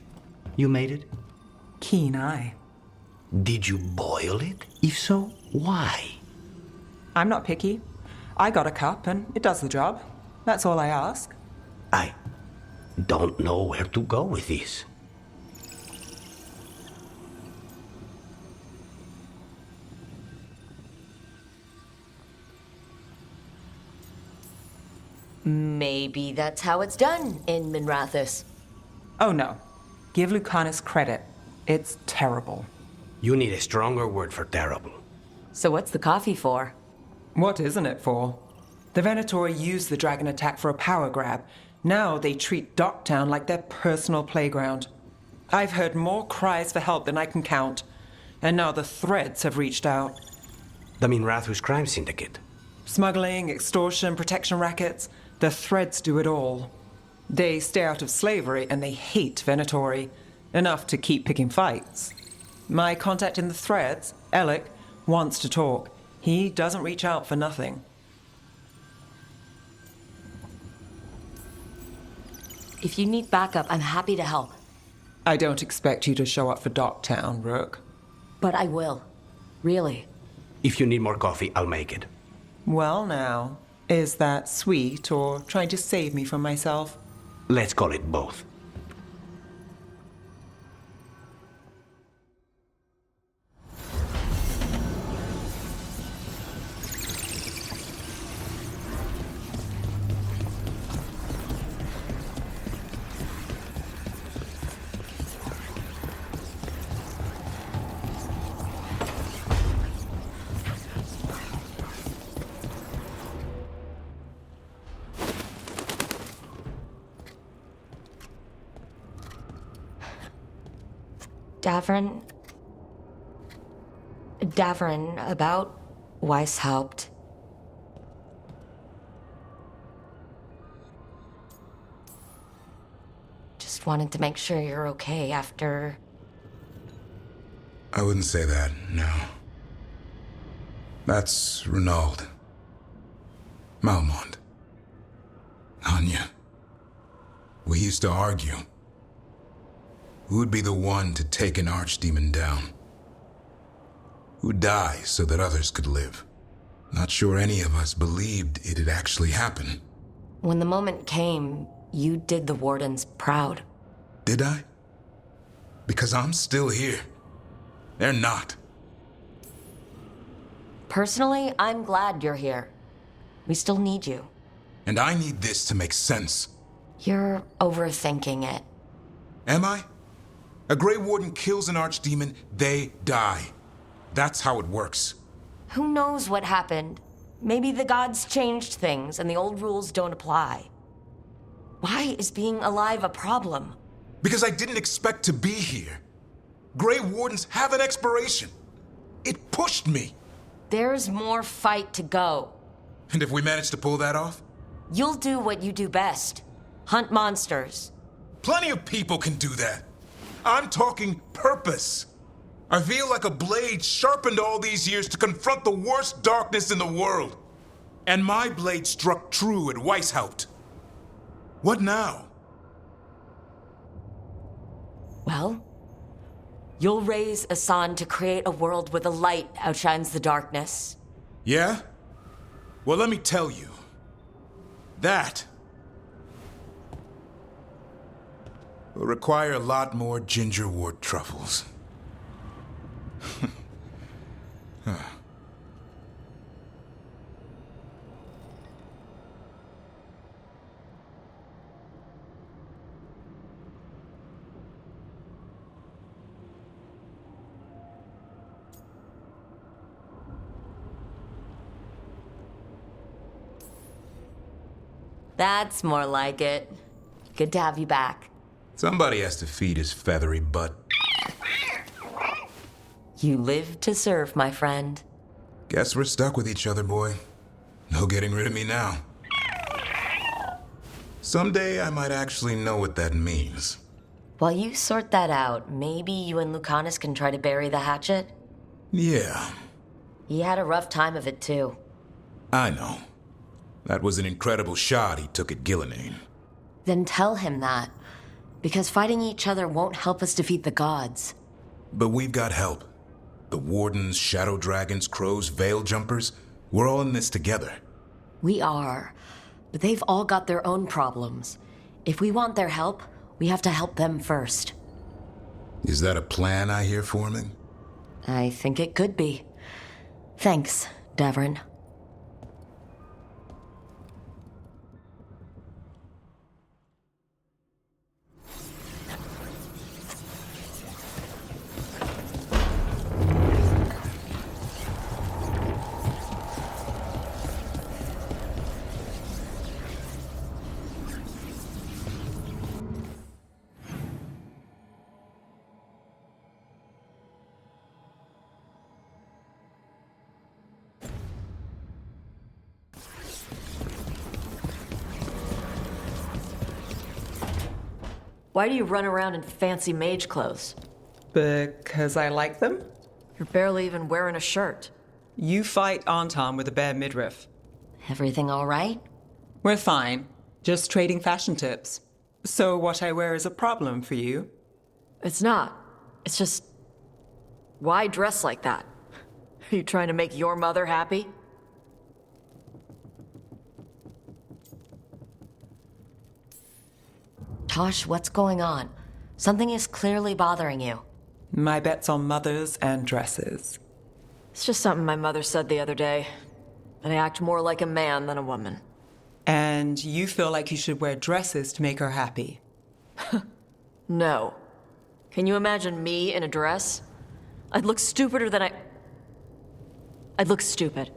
you made it? Keen eye. Did you boil it? If so, why? I'm not picky. I got a cup and it does the job. That's all I ask. I don't know where to go with this. Maybe that's how it's done in Minrathous. Oh no. Give Lucanus credit. It's terrible. You need a stronger word for terrible. So what's the coffee for? What isn't it for? The Venatori used the dragon attack for a power grab. Now they treat Docktown like their personal playground. I've heard more cries for help than I can count. And now the Threads have reached out. The Minrathous crime syndicate. Smuggling, extortion, protection rackets. The Threads do it all. They stay out of slavery and they hate Venatori. Enough to keep picking fights. My contact in the Threads, Alec, wants to talk. He doesn't reach out for nothing. If you need backup, I'm happy to help. I don't expect you to show up for Docktown, Rook. But I will. Really. If you need more coffee, I'll make it. Well now, is that sweet or trying to save me from myself? Let's call it both. Davrin, about Weishaupt. Just wanted to make sure you're okay after... I wouldn't say that, no. That's Renaud. Malmont. Anya. We used to argue. Who would be the one to take an archdemon down? Who'd die so that others could live? Not sure any of us believed it'd actually happen. When the moment came, you did the Wardens proud. Did I? Because I'm still here. They're not. Personally, I'm glad you're here. We still need you. And I need this to make sense. You're overthinking it. Am I? A Grey Warden kills an Archdemon, they die. That's how it works. Who knows what happened? Maybe the gods changed things and the old rules don't apply. Why is being alive a problem? Because I didn't expect to be here. Grey Wardens have an expiration. It pushed me. There's more fight to go. And if we manage to pull that off? You'll do what you do best. Hunt monsters. Plenty of people can do that. I'm talking purpose. I feel like a blade sharpened all these years to confront the worst darkness in the world. And my blade struck true at Weishaupt. What now? Well, you'll raise a sun to create a world where the light outshines the darkness. Yeah? Well, let me tell you. That will require a lot more gingerwort truffles. That's more like it. Good to have you back. Somebody has to feed his feathery butt. You live to serve, my friend. Guess we're stuck with each other, boy. No getting rid of me now. Someday I might actually know what that means. While you sort that out, maybe you and Lucanus can try to bury the hatchet? Yeah. He had a rough time of it, too. I know. That was an incredible shot he took at Gillinane. Then tell him that. Because fighting each other won't help us defeat the gods. But we've got help. The Wardens, Shadow Dragons, Crows, Veil Jumpers, we're all in this together. We are. But they've all got their own problems. If we want their help, we have to help them first. Is that a plan I hear forming? I think it could be. Thanks, Davrin. Why do you run around in fancy mage clothes? Because I like them. You're barely even wearing a shirt. You fight Anton with a bare midriff. Everything all right? We're fine. Just trading fashion tips. So what I wear is a problem for you? It's not. It's just... Why dress like that? Are you trying to make your mother happy? Tosh, what's going on? Something is clearly bothering you. My bet's on mothers and dresses. It's just something my mother said the other day. And I act more like a man than a woman. And you feel like you should wear dresses to make her happy? No. Can you imagine me in a dress? I'd look stupider than I'd look stupid.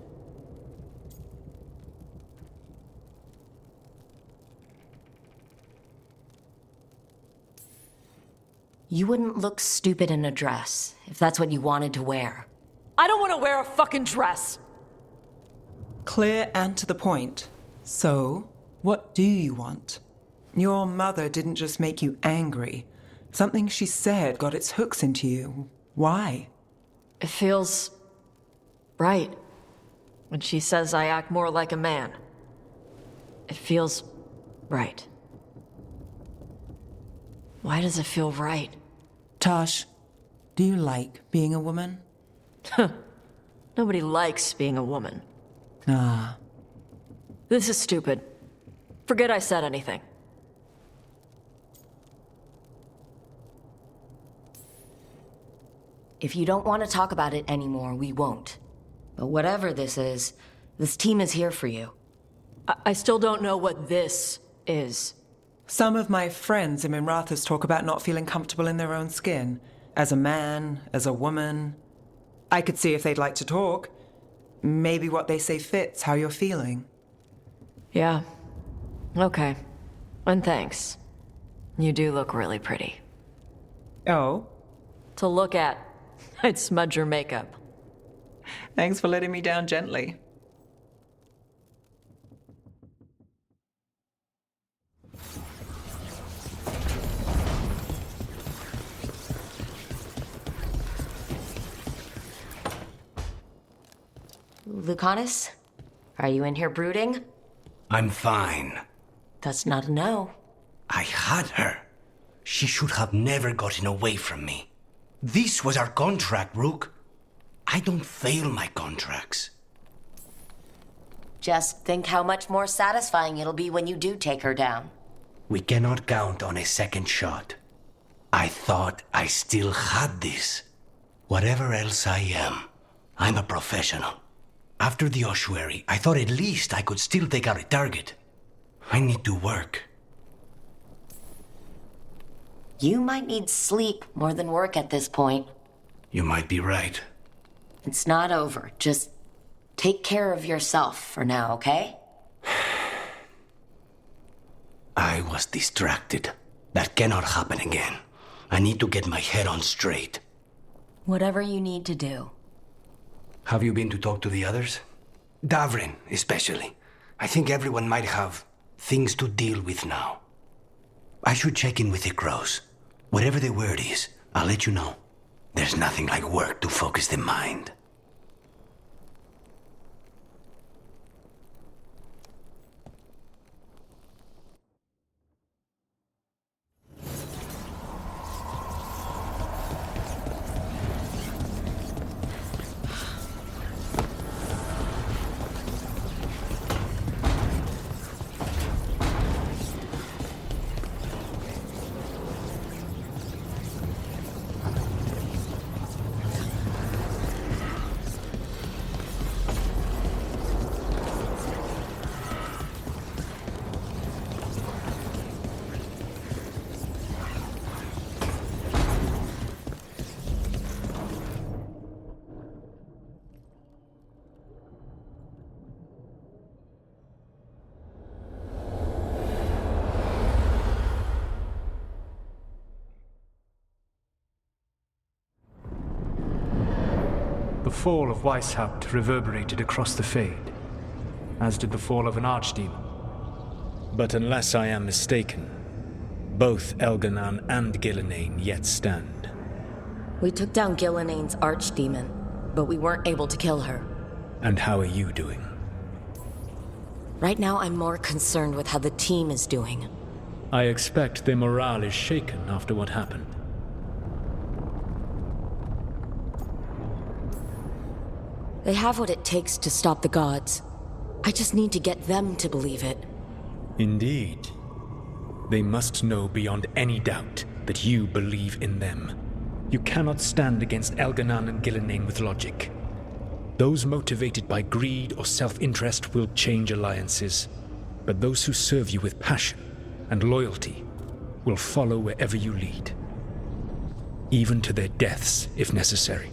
You wouldn't look stupid in a dress, if that's what you wanted to wear. I don't want to wear a fucking dress! Clear and to the point. So, what do you want? Your mother didn't just make you angry. Something she said got its hooks into you. Why? It feels... right. When she says I act more like a man. It feels... right. Why does it feel right? Tosh, do you like being a woman? Nobody likes being a woman. Ah. This is stupid. Forget I said anything. If you don't want to talk about it anymore, we won't. But whatever this is, this team is here for you. I still don't know what this is. Some of my friends in Minrathous talk about not feeling comfortable in their own skin. As a man, as a woman. I could see if they'd like to talk. Maybe what they say fits how you're feeling. Yeah. Okay. And thanks. You do look really pretty. Oh? To look at, I'd smudge your makeup. Thanks for letting me down gently. Lucanus? Are you in here brooding? I'm fine. That's not a no. I had her. She should have never gotten away from me. This was our contract, Rook. I don't fail my contracts. Just think how much more satisfying it'll be when you do take her down. We cannot count on a second shot. I thought I still had this. Whatever else I am, I'm a professional. After the ossuary, I thought at least I could still take out a target. I need to work. You might need sleep more than work at this point. You might be right. It's not over. Just take care of yourself for now, okay? I was distracted. That cannot happen again. I need to get my head on straight. Whatever you need to do. Have you been to talk to the others? Davrin, especially. I think everyone might have things to deal with now. I should check in with the crows. Whatever the word is, I'll let you know. There's nothing like work to focus the mind. The fall of Weishaupt reverberated across the Fade, as did the fall of an archdemon. But unless I am mistaken, both Elganan and Gillenane yet stand. We took down Gillenane's archdemon, but we weren't able to kill her. And how are you doing? Right now, I'm more concerned with how the team is doing. I expect their morale is shaken after what happened. They have what it takes to stop the gods. I just need to get them to believe it. Indeed. They must know beyond any doubt that you believe in them. You cannot stand against Elganan and Gillenane with logic. Those motivated by greed or self-interest will change alliances, but those who serve you with passion and loyalty will follow wherever you lead, even to their deaths if necessary.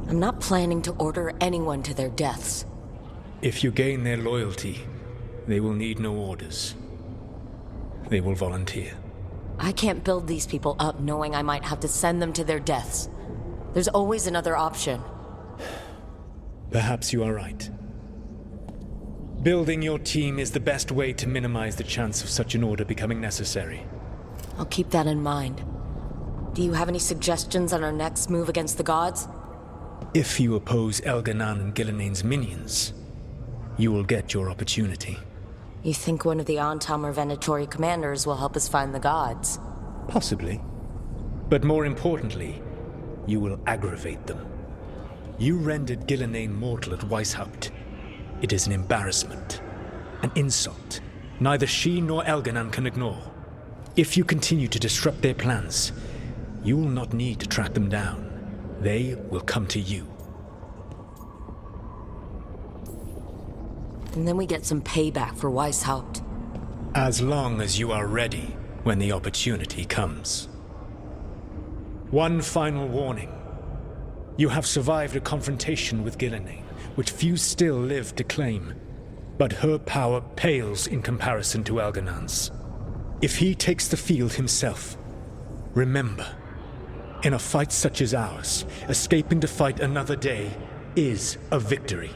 I'm not planning to order anyone to their deaths. If you gain their loyalty, they will need no orders. They will volunteer. I can't build these people up knowing I might have to send them to their deaths. There's always another option. Perhaps you are right. Building your team is the best way to minimize the chance of such an order becoming necessary. I'll keep that in mind. Do you have any suggestions on our next move against the gods? If you oppose Elganan and Gillenane's minions, you will get your opportunity. You think one of the Antam or Venatori commanders will help us find the gods? Possibly. But more importantly, you will aggravate them. You rendered Gillenane mortal at Weishaupt. It is an embarrassment, an insult neither she nor Elganan can ignore. If you continue to disrupt their plans, you will not need to track them down. They will come to you. And then we get some payback for Weishaupt. As long as you are ready when the opportunity comes. One final warning. You have survived a confrontation with Gillenane, which few still live to claim. But her power pales in comparison to Elganan's. If he takes the field himself, remember, in a fight such as ours, escaping to fight another day is a victory.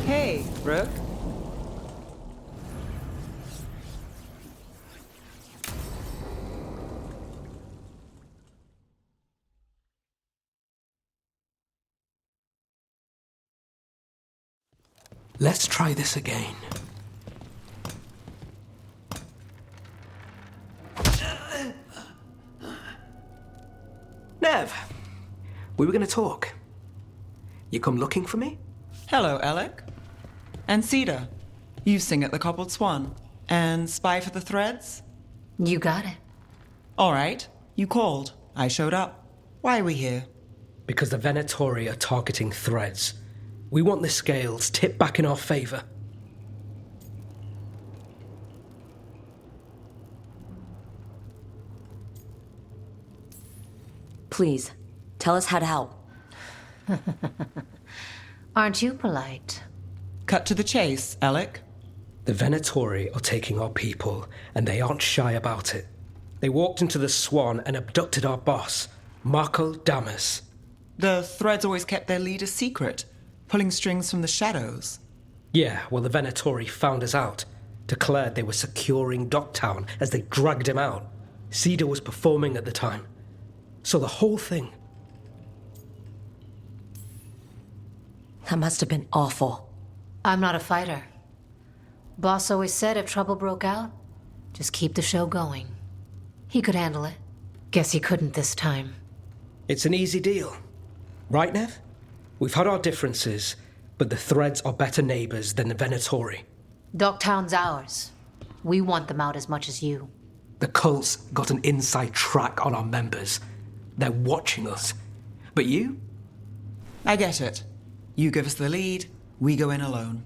Hey, Rook. Let's try this again. Nev, we were gonna talk. You come looking for me? Hello, Alec. And Cedar, you sing at the Cobbled Swan. And spy for the Threads? You got it. All right, you called. I showed up. Why are we here? Because the Venatori are targeting Threads. We want the scales tipped back in our favor. Please, tell us how to help. Aren't you polite? Cut to the chase, Alec. The Venatori are taking our people, and they aren't shy about it. They walked into the Swan and abducted our boss, Marco Damas. The Threads always kept their leader secret, pulling strings from the shadows. Yeah, well, the Venatori found us out, declared they were securing Docktown as they dragged him out. Cedar was performing at the time. So the whole thing... That must have been awful. I'm not a fighter. Boss always said if trouble broke out, just keep the show going. He could handle it. Guess he couldn't this time. It's an easy deal. Right, Nev? We've had our differences, but the Threads are better neighbors than the Venatori. Docktown's ours. We want them out as much as you. The cult's got an inside track on our members. They're watching us. But you? I get it. You give us the lead, we go in alone.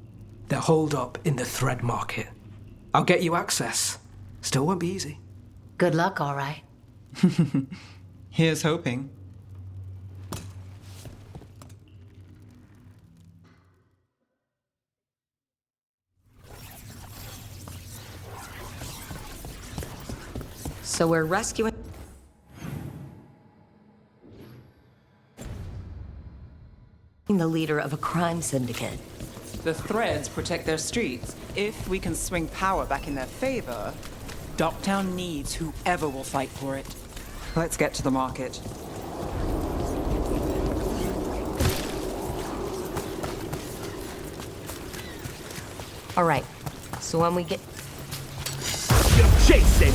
They're holed up in the Thread market. I'll get you access. Still won't be easy. Good luck, all right. Here's hoping. So we're rescuing... the leader of a crime syndicate. The Threads protect their streets. If we can swing power back in their favor, Docktown needs whoever will fight for it. Let's get to the market. All right, so when we get... Chase them!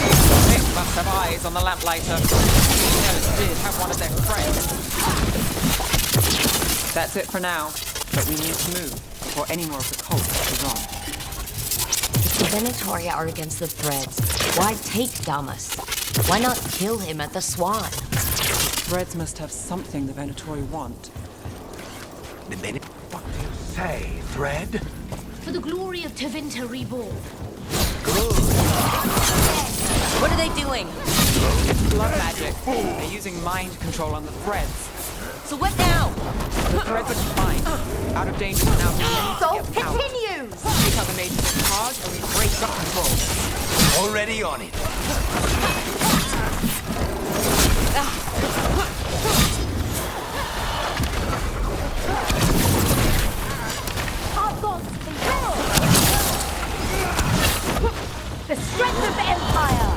They must have eyes on the lamplighter. Ellis did have one of their friends. That's it for now, but we need to move before any more of the cult is on. If the Venatori are against the Threads, why take Damas? Why not kill him at the Swan? The Threads must have something the Venatori want. The Venatori? What do you say, Thread? For the glory of Tevinter reborn. What are they doing? It's blood magic. They're using mind control on the Threads. So what now? The Threads are confined. Out of danger for now. So continues! Take out the mages in charge and we break the control. Already on it. Our gods control! The strength of the Empire!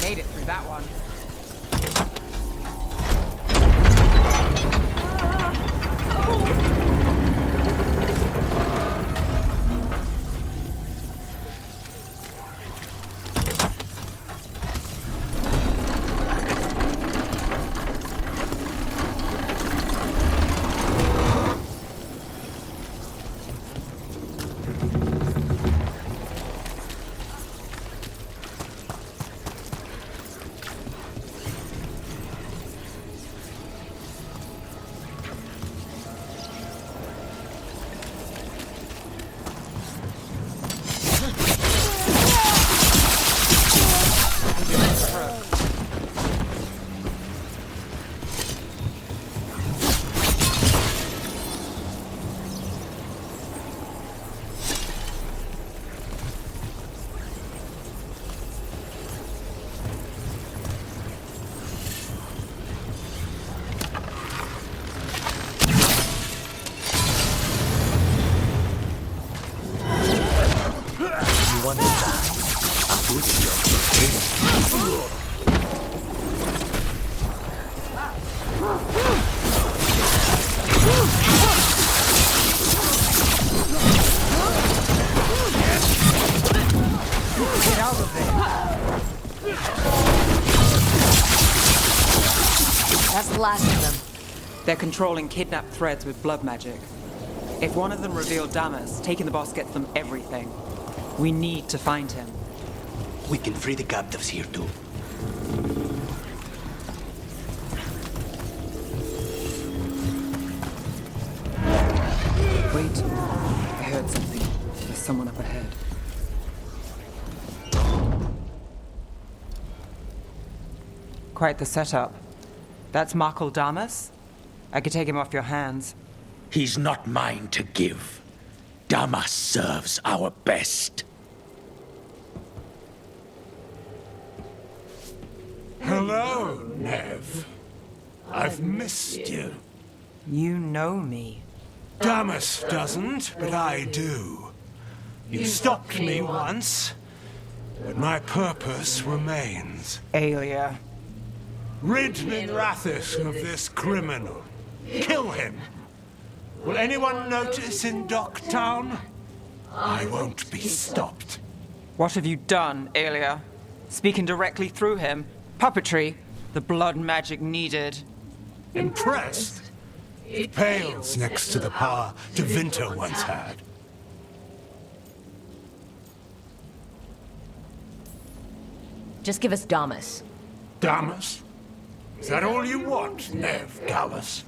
Made it through that one. Get out of there! That's the last of them. They're controlling kidnapped Threads with blood magic. If one of them revealed Damas, taking the boss gets them everything. We need to find him. We can free the captives here too. Wait. I heard something. There's someone up ahead. Quite the setup. That's Markle Damas? I could take him off your hands. He's not mine to give. Damas serves our best. Hello, Nev. I've missed you. You know me. Damas doesn't, but I do. You stopped me once, but my purpose remains. Aelia. Rid Minrathis of this criminal. Kill him. Will anyone notice in Docktown? I won't be stopped. What have you done, Aelia? Speaking directly through him? Puppetry? The blood magic needed? Impressed? It pales next to the power Tevinter once had. Just give us Damas. Damas? Is that all you want, Nev Gallus?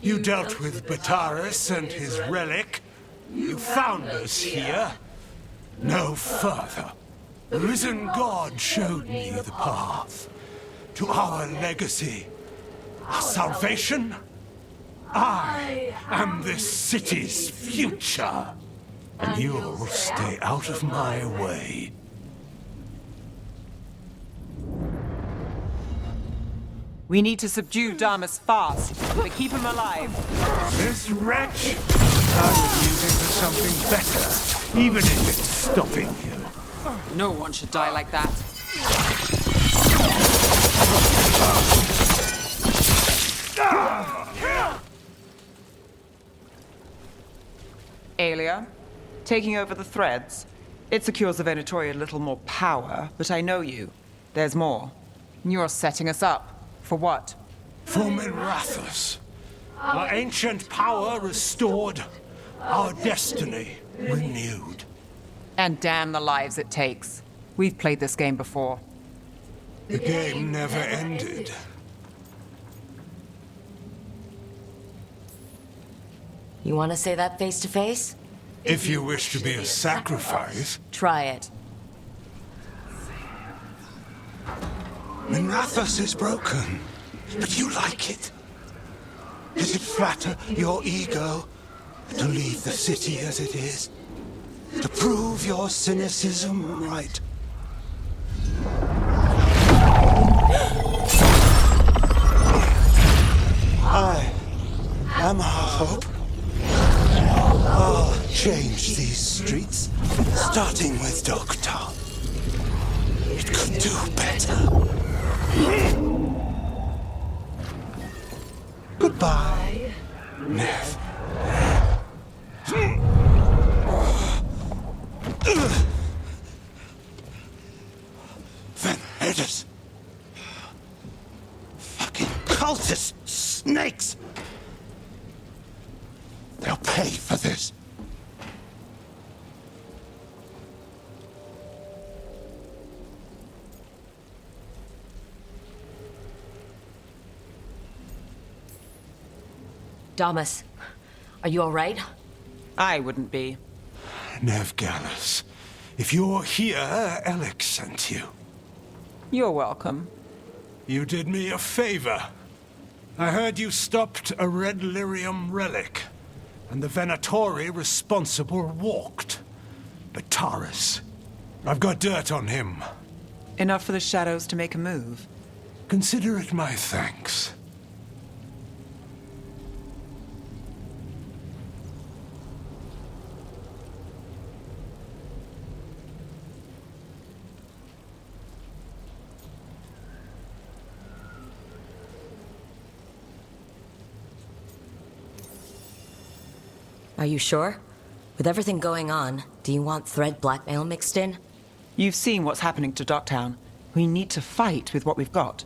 You dealt with Bataris and his relic. You found us here. No further. The risen God showed me the path to our legacy, our salvation. I am this city's future, and you'll stay out of my way. We need to subdue Damas fast, but keep him alive. This wretch? I was using for something better, even if it's stopping you. No one should die like that. Aelia, taking over the threads. It secures the Venatori a little more power, but I know you. There's more. You're setting us up. For what? For Minrathous. Our ancient power restored, our destiny renewed. And damn the lives it takes. We've played this game before. The game never ended. You want to say that face to face? If you wish to be a sacrifice. Try it. Minrathous is broken, but you like it. Does it flatter your ego to leave the city as it is? To prove your cynicism right? I am hope. I'll change these streets, starting with Dogtown. It could do better. Goodbye, Nev. Venedus. Fucking cultists, snakes. They'll pay for this. Damas, are you all right? I wouldn't be. Nev Gallus, if you're here, Alex sent you. You're welcome. You did me a favor. I heard you stopped a red lyrium relic, and the Venatori responsible walked. Bataris. I've got dirt on him. Enough for the shadows to make a move. Consider it my thanks. Are you sure? With everything going on, do you want thread blackmail mixed in? You've seen what's happening to Docktown. We need to fight with what we've got.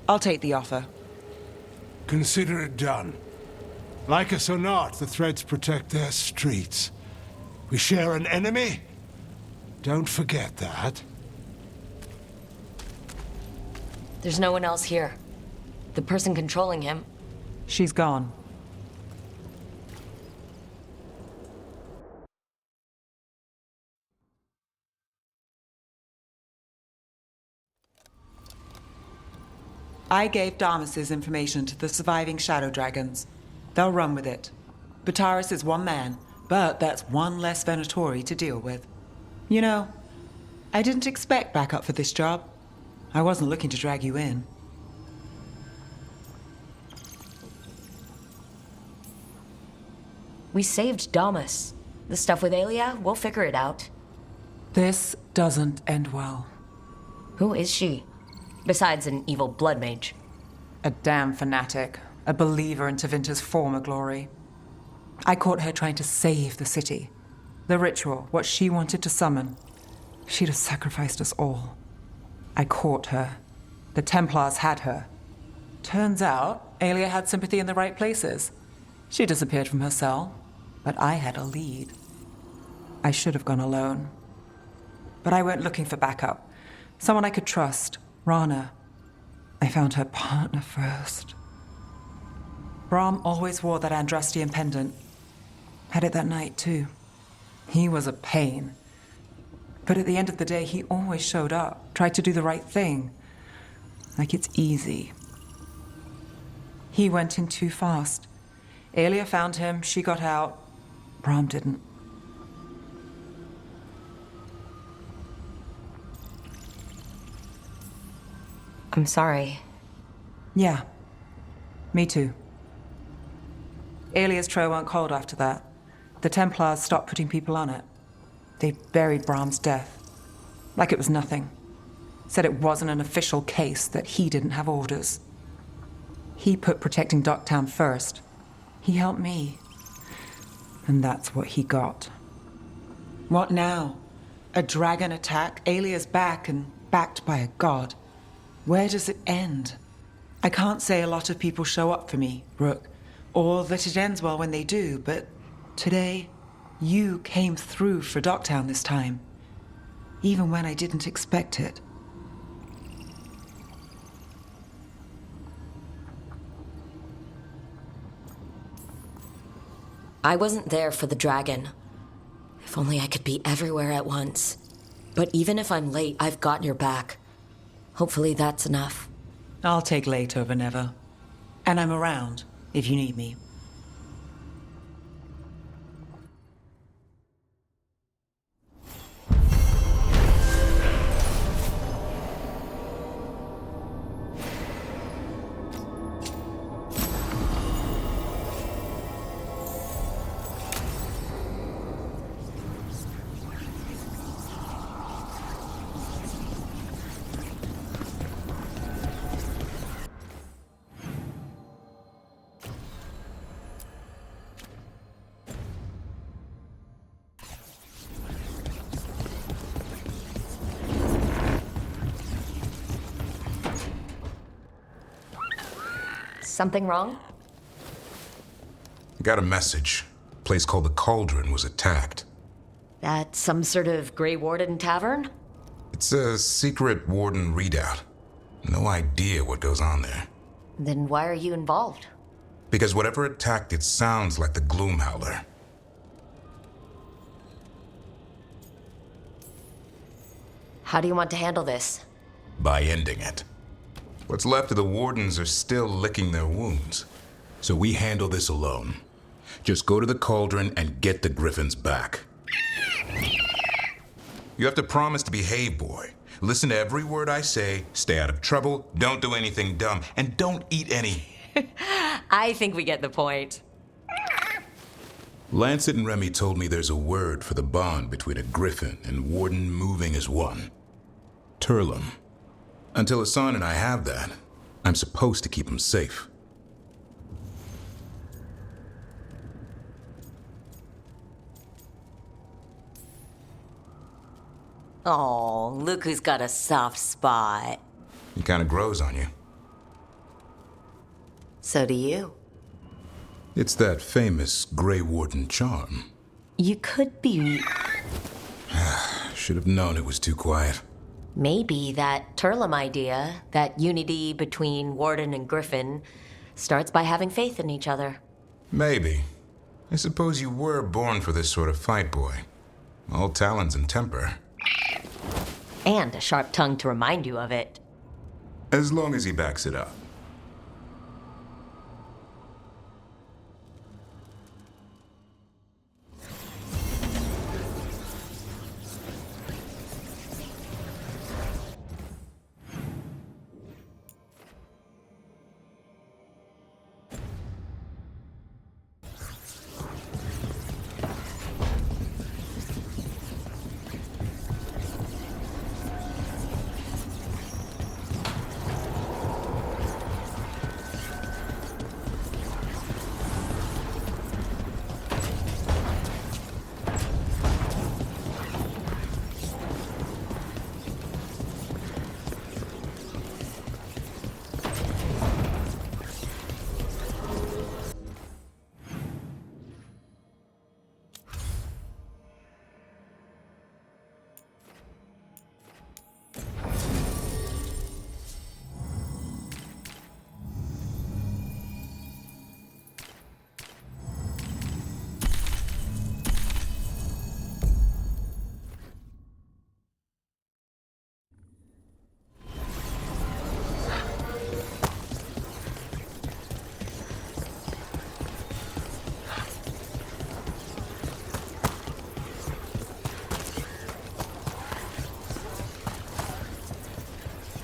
I'll take the offer. Consider it done. Like us or not, the threads protect their streets. We share an enemy? Don't forget that. There's no one else here. The person controlling him... She's gone. I gave Damas's information to the surviving Shadow Dragons. They'll run with it. Bataris is one man, but that's one less Venatori to deal with. You know, I didn't expect backup for this job. I wasn't looking to drag you in. We saved Damas. The stuff with Aelia, we'll figure it out. This doesn't end well. Who is she? Besides an evil blood mage. A damn fanatic. A believer in Tevinter's former glory. I caught her trying to save the city. The ritual, what she wanted to summon. She'd have sacrificed us all. I caught her. The Templars had her. Turns out, Aelia had sympathy in the right places. She disappeared from her cell, but I had a lead. I should have gone alone. But I went looking for backup. Someone I could trust. Rana. I found her partner first. Brahm always wore that Andrastian pendant. Had it that night, too. He was a pain. But at the end of the day, he always showed up, tried to do the right thing. Like it's easy. He went in too fast. Aelia found him, she got out. Brahm didn't. I'm sorry. Yeah. Me too. Aelia's trail went cold after that. The Templars stopped putting people on it. They buried Brahm's death. Like it was nothing. Said it wasn't an official case, that he didn't have orders. He put protecting Docktown first. He helped me. And that's what he got. What now? A dragon attack, Aelia's back and backed by a god. Where does it end? I can't say a lot of people show up for me, Rook, or that it ends well when they do, but today, you came through for Docktown this time. Even when I didn't expect it. I wasn't there for the dragon. If only I could be everywhere at once. But even if I'm late, I've got your back. Hopefully that's enough. I'll take late over never. And I'm around if you need me. Something wrong? I got a message. A place called the Cauldron was attacked. That's some sort of Grey Warden tavern? It's a secret Warden readout. No idea what goes on there. Then why are you involved? Because whatever attacked it sounds like the Gloomhowler. How do you want to handle this? By ending it. What's left of the Wardens are still licking their wounds. So we handle this alone. Just go to the Cauldron and get the Griffins back. You have to promise to behave, boy. Listen to every word I say, stay out of trouble, don't do anything dumb, and don't eat any. I think we get the point. Lancet and Remy told me there's a word for the bond between a Griffin and Warden moving as one. Turlum. Until Hassan and I have that, I'm supposed to keep him safe. Oh, look who's got a soft spot. He kind of grows on you. So do you. It's that famous Grey Warden charm. You could be... Should have known it was too quiet. Maybe that Turlum idea, that unity between Warden and Griffin, starts by having faith in each other. Maybe. I suppose you were born for this sort of fight, boy. All talons and temper. And a sharp tongue to remind you of it. As long as he backs it up.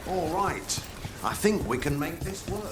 All right. I think we can make this work.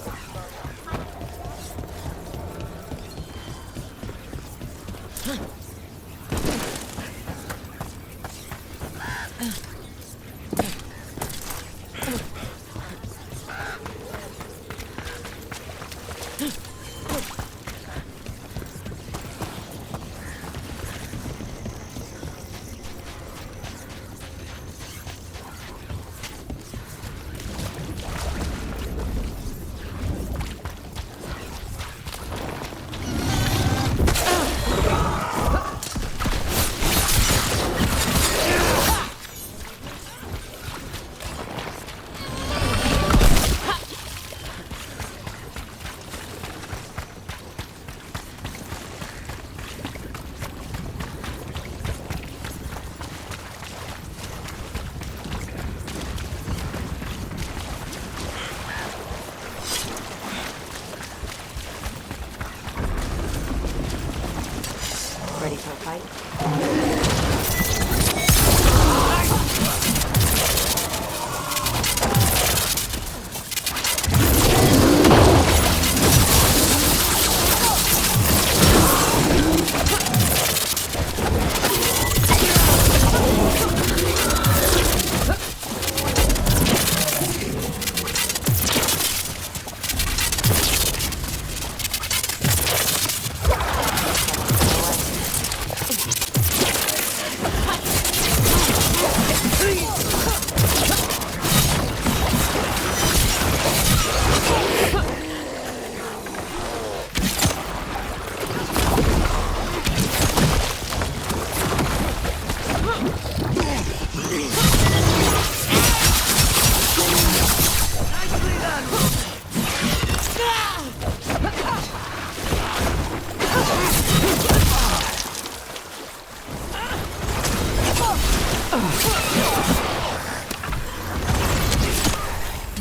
Ready for a fight?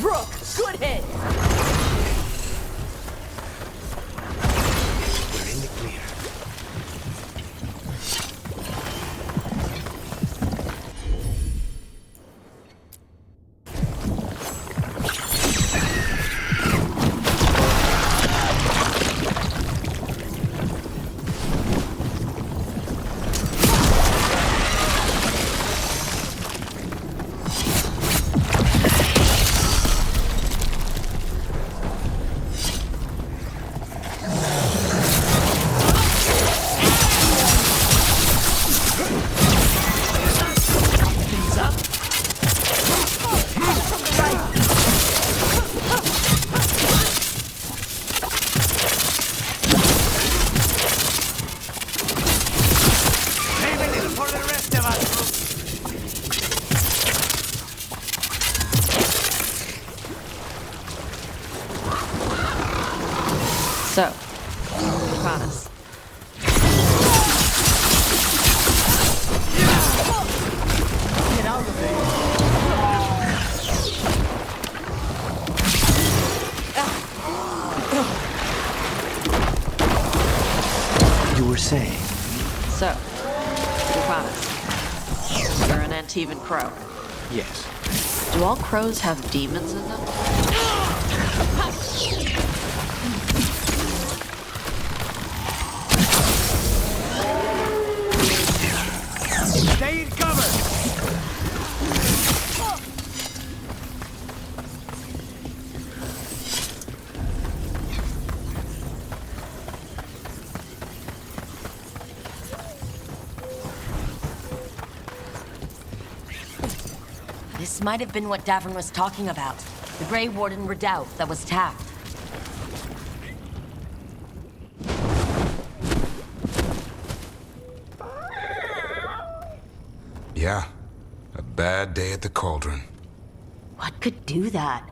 Rook, good hit! We're in the clear. So, promise. Get out of there. You were saying? So, promise. You're an Antivan crow. Yes. Do all crows have demons in them? Stay in cover! This might have been what Davrin was talking about. The Grey Warden redoubt that was tapped. Yeah, a bad day at the cauldron. What could do that?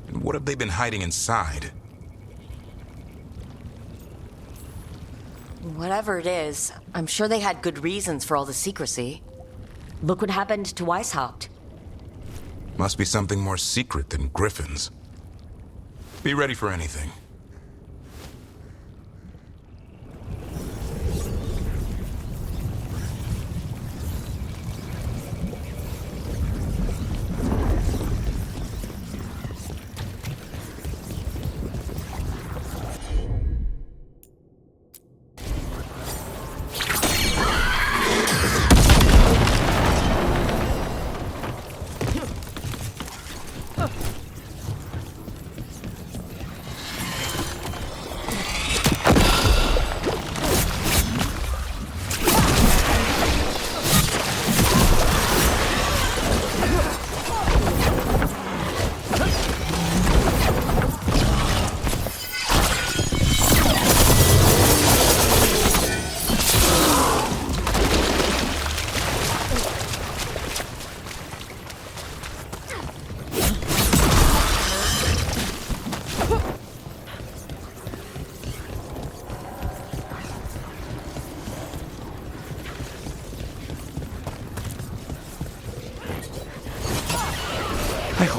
And what have they been hiding inside? Whatever it is, I'm sure they had good reasons for all the secrecy. Look what happened to Weishaupt. Must be something more secret than griffins. Be ready for anything.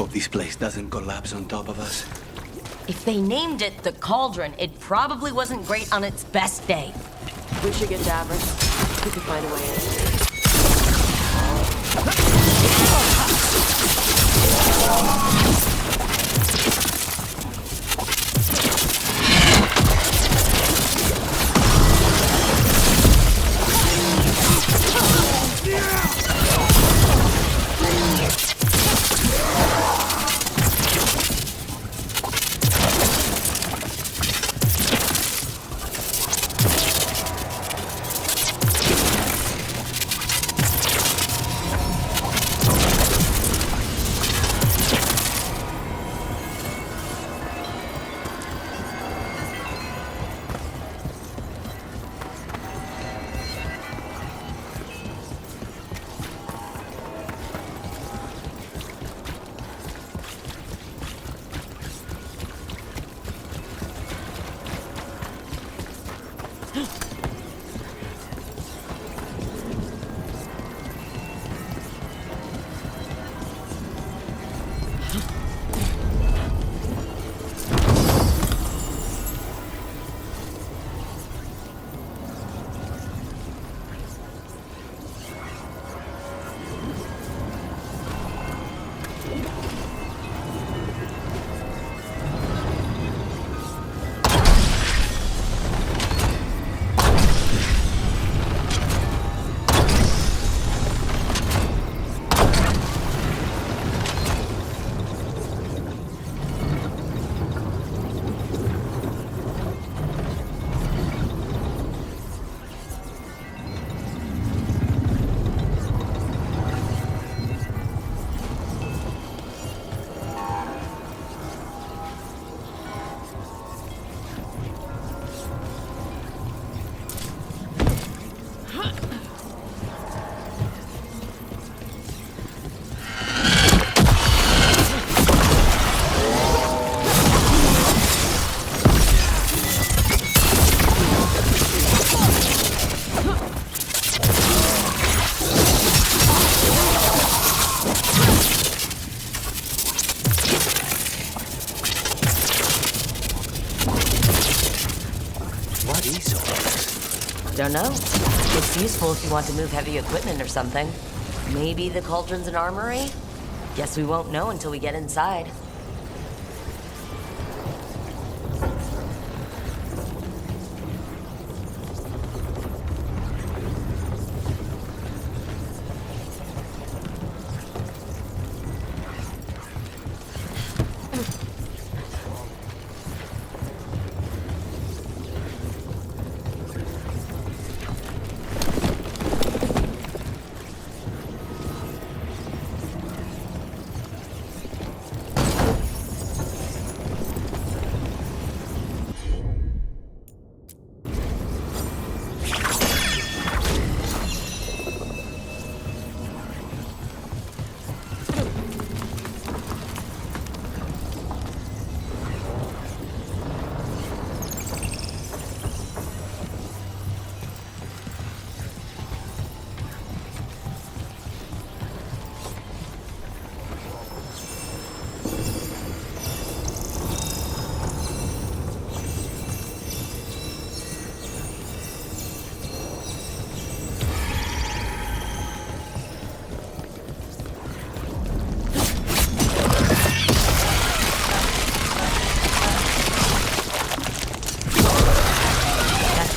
hope this place doesn't collapse on top of us. If they named it the Cauldron, it probably wasn't great on its best day. We should get Davrin. He could find a way in. Don't know. It's useful if you want to move heavy equipment or something. Maybe the cauldron's an armory? Guess we won't know until we get inside.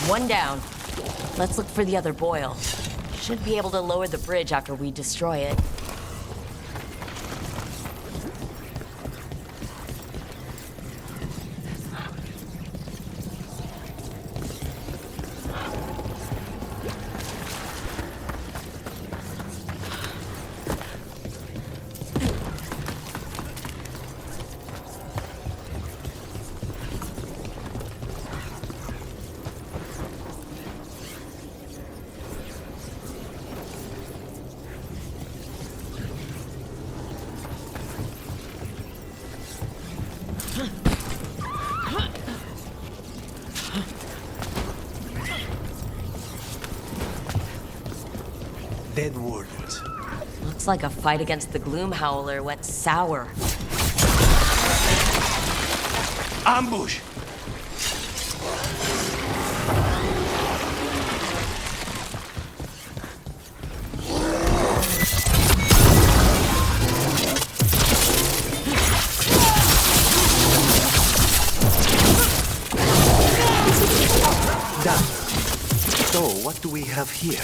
One down. Let's look for the other boil. Should be able to lower the bridge after we destroy it. Dead wardens. Looks like a fight against the Gloom Howler went sour. Ambush! Done. So, what do we have here?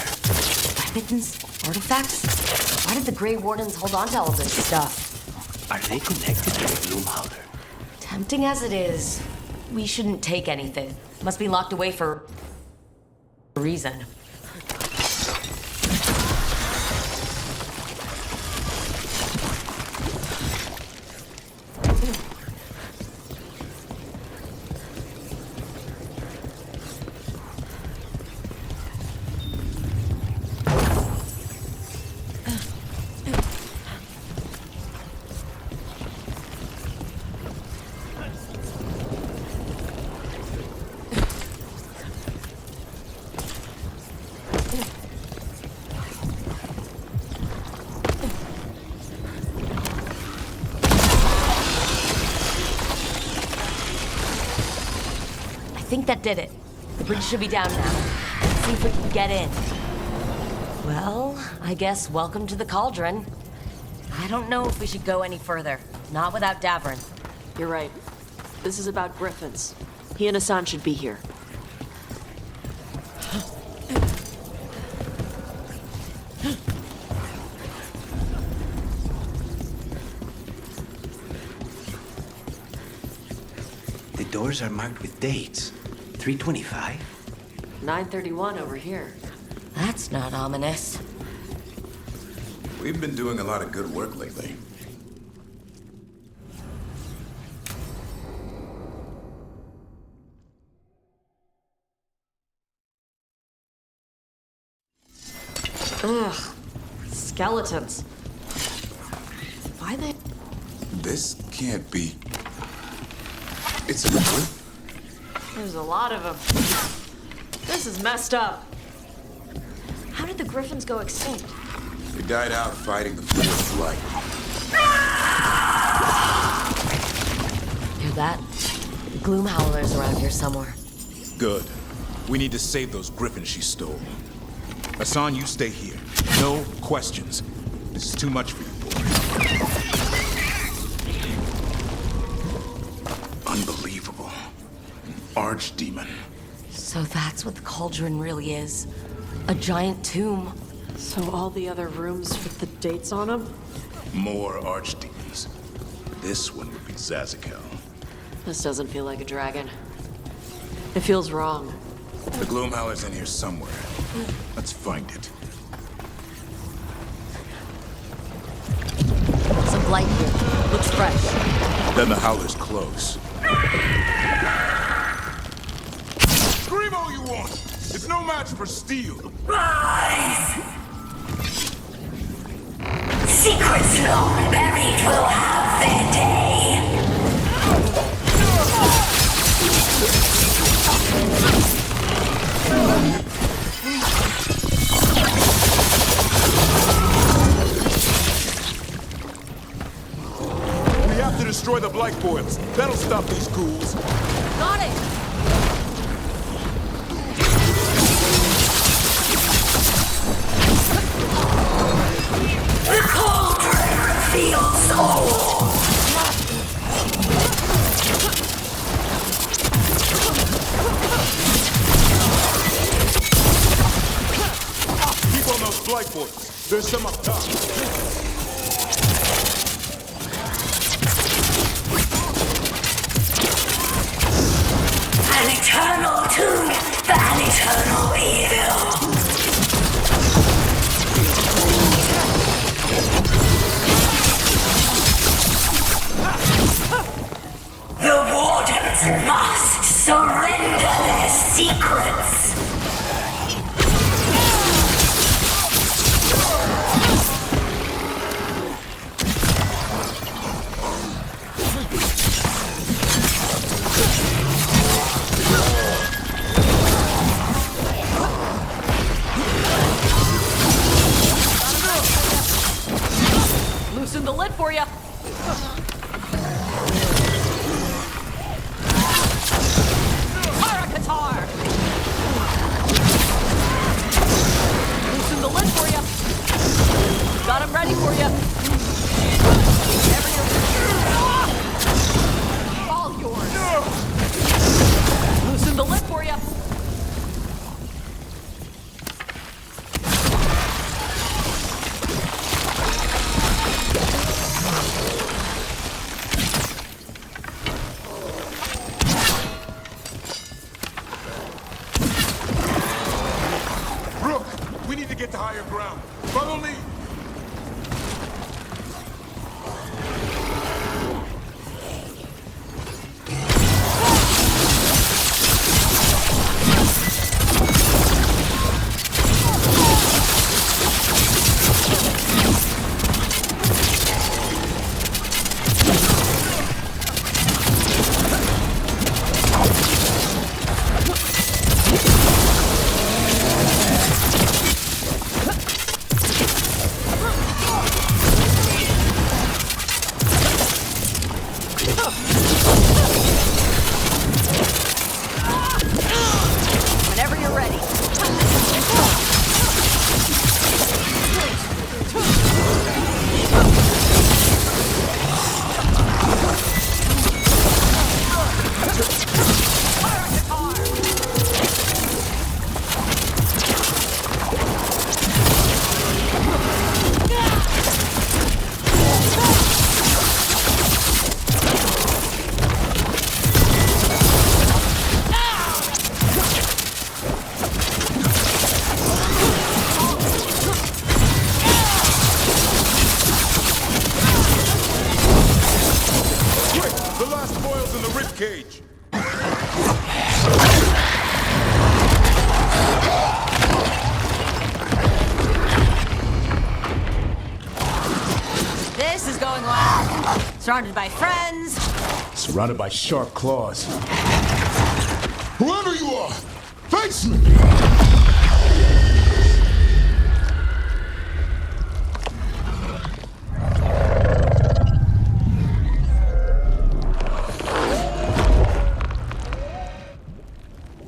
Weapons? Artifacts? Why did the Grey Wardens hold on to all this stuff? Are they connected to the Gloomhowler? Tempting as it is, we shouldn't take anything. Must be locked away for a reason. I think that did it. The bridge should be down now. Let's see if we can get in. Well, I guess welcome to the Cauldron. I don't know if we should go any further. Not without Davrin. You're right. This is about Griffins. He and Hassan should be here. The doors are marked with dates. 325? 931 over here. That's not ominous. We've been doing a lot of good work lately. Ugh. Skeletons. Why they... This can't be... It's a group? There's a lot of them. This is messed up. How did the Griffins go extinct? They died out fighting the Fourth Light. Hear that? The Gloomhowler's around here somewhere. Good. We need to save those griffins she stole. Hassan, you stay here. No questions. This is too much for you, boy. Unbelievable. An archdemon. So that's what the Cauldron really is. A giant tomb. So all the other rooms with the dates on them? More archdemons. This one would be Zazakel. This doesn't feel like a dragon. It feels wrong. The Gloomhowler's in here somewhere. Let's find it. Some blight here. Looks fresh. Then the Howler's close. Scream all you want! It's no match for steel! Rise! Secrets long buried will have their day. We have to destroy the Blight Boils. That'll stop these ghouls. Got it! The cauldron reveals all. Keep on those Blight Boils. There's some up top. An eternal tomb for an eternal evil. The Wardens must surrender their secrets. Follow me! Whenever you're ready. Quick! The last boil's in the rib cage! This is going well. Surrounded by friends. Surrounded by sharp claws. Whoever you are, face me!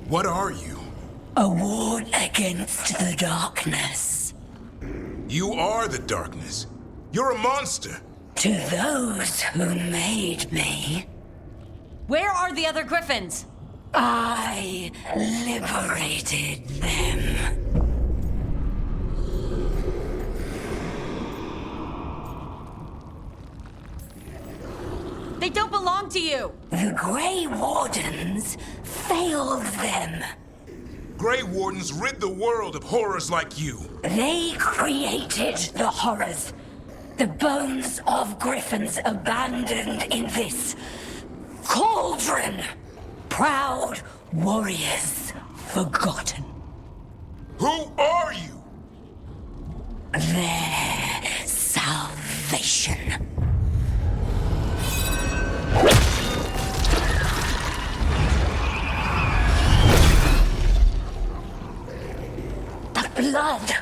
What are you? A ward against the darkness. You are the darkness. You're a monster. To those who made me, Where are the other griffins? I liberated them. They don't belong to you. The Grey Wardens failed them. Grey Wardens rid the world of horrors like you. They created the horrors. The bones of griffins abandoned in this cauldron. Proud warriors forgotten. Who are you? Their salvation. The blood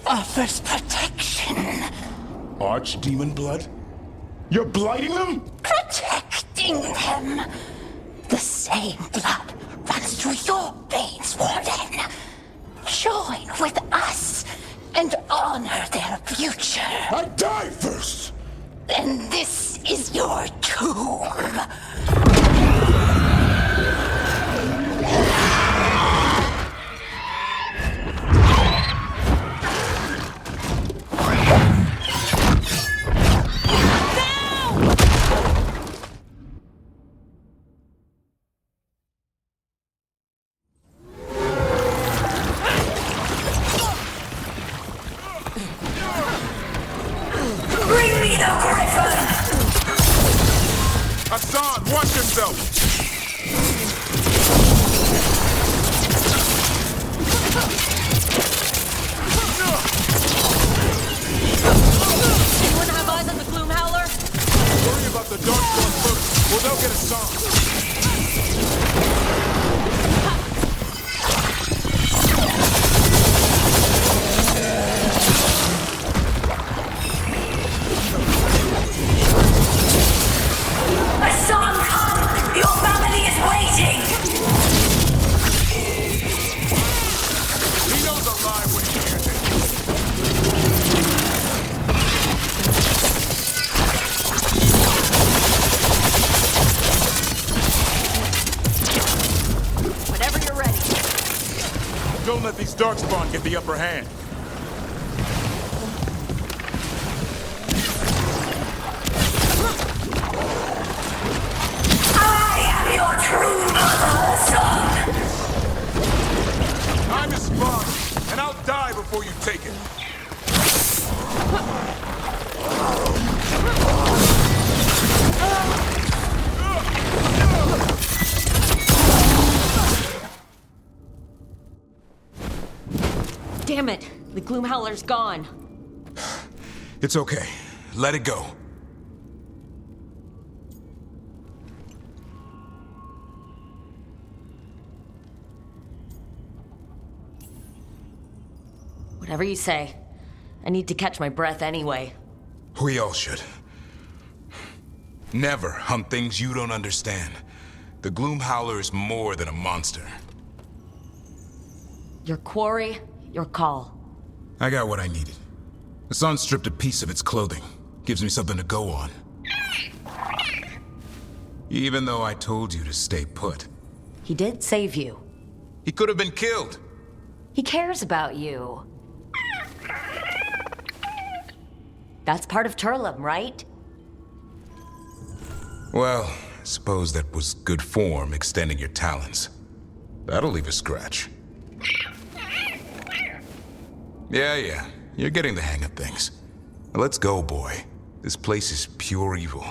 offers protection. Archdemon blood? You're blighting them? Protecting them. The same blood runs through your veins, Warden. Join with us and honor their future. I die first! Then this is your tomb. Bring me the griffin! Hassan, watch yourself! Anyone have eyes on the Gloom Howler? Worry about the Darkspawn first, or they'll get Hassan. Hassan, come! Your family is waiting! He knows a lie when he hears it. Whenever you're ready. Don't let these Darkspawn get the upper hand. I am your true mother, son! I'm his father, and I'll die before you take it. Gloomhowler's gone. It's okay. Let it go. Whatever you say. I need to catch my breath anyway. We all should. Never hunt things you don't understand. The Gloomhowler is more than a monster. Your quarry, your call. I got what I needed. The sun stripped a piece of its clothing. Gives me something to go on. Even though I told you to stay put. He did save you. He could have been killed. He cares about you. That's part of Turlum, right? Well, I suppose that was good form, extending your talons. That'll leave a scratch. Yeah, you're getting the hang of things. Now let's go, boy. This place is pure evil.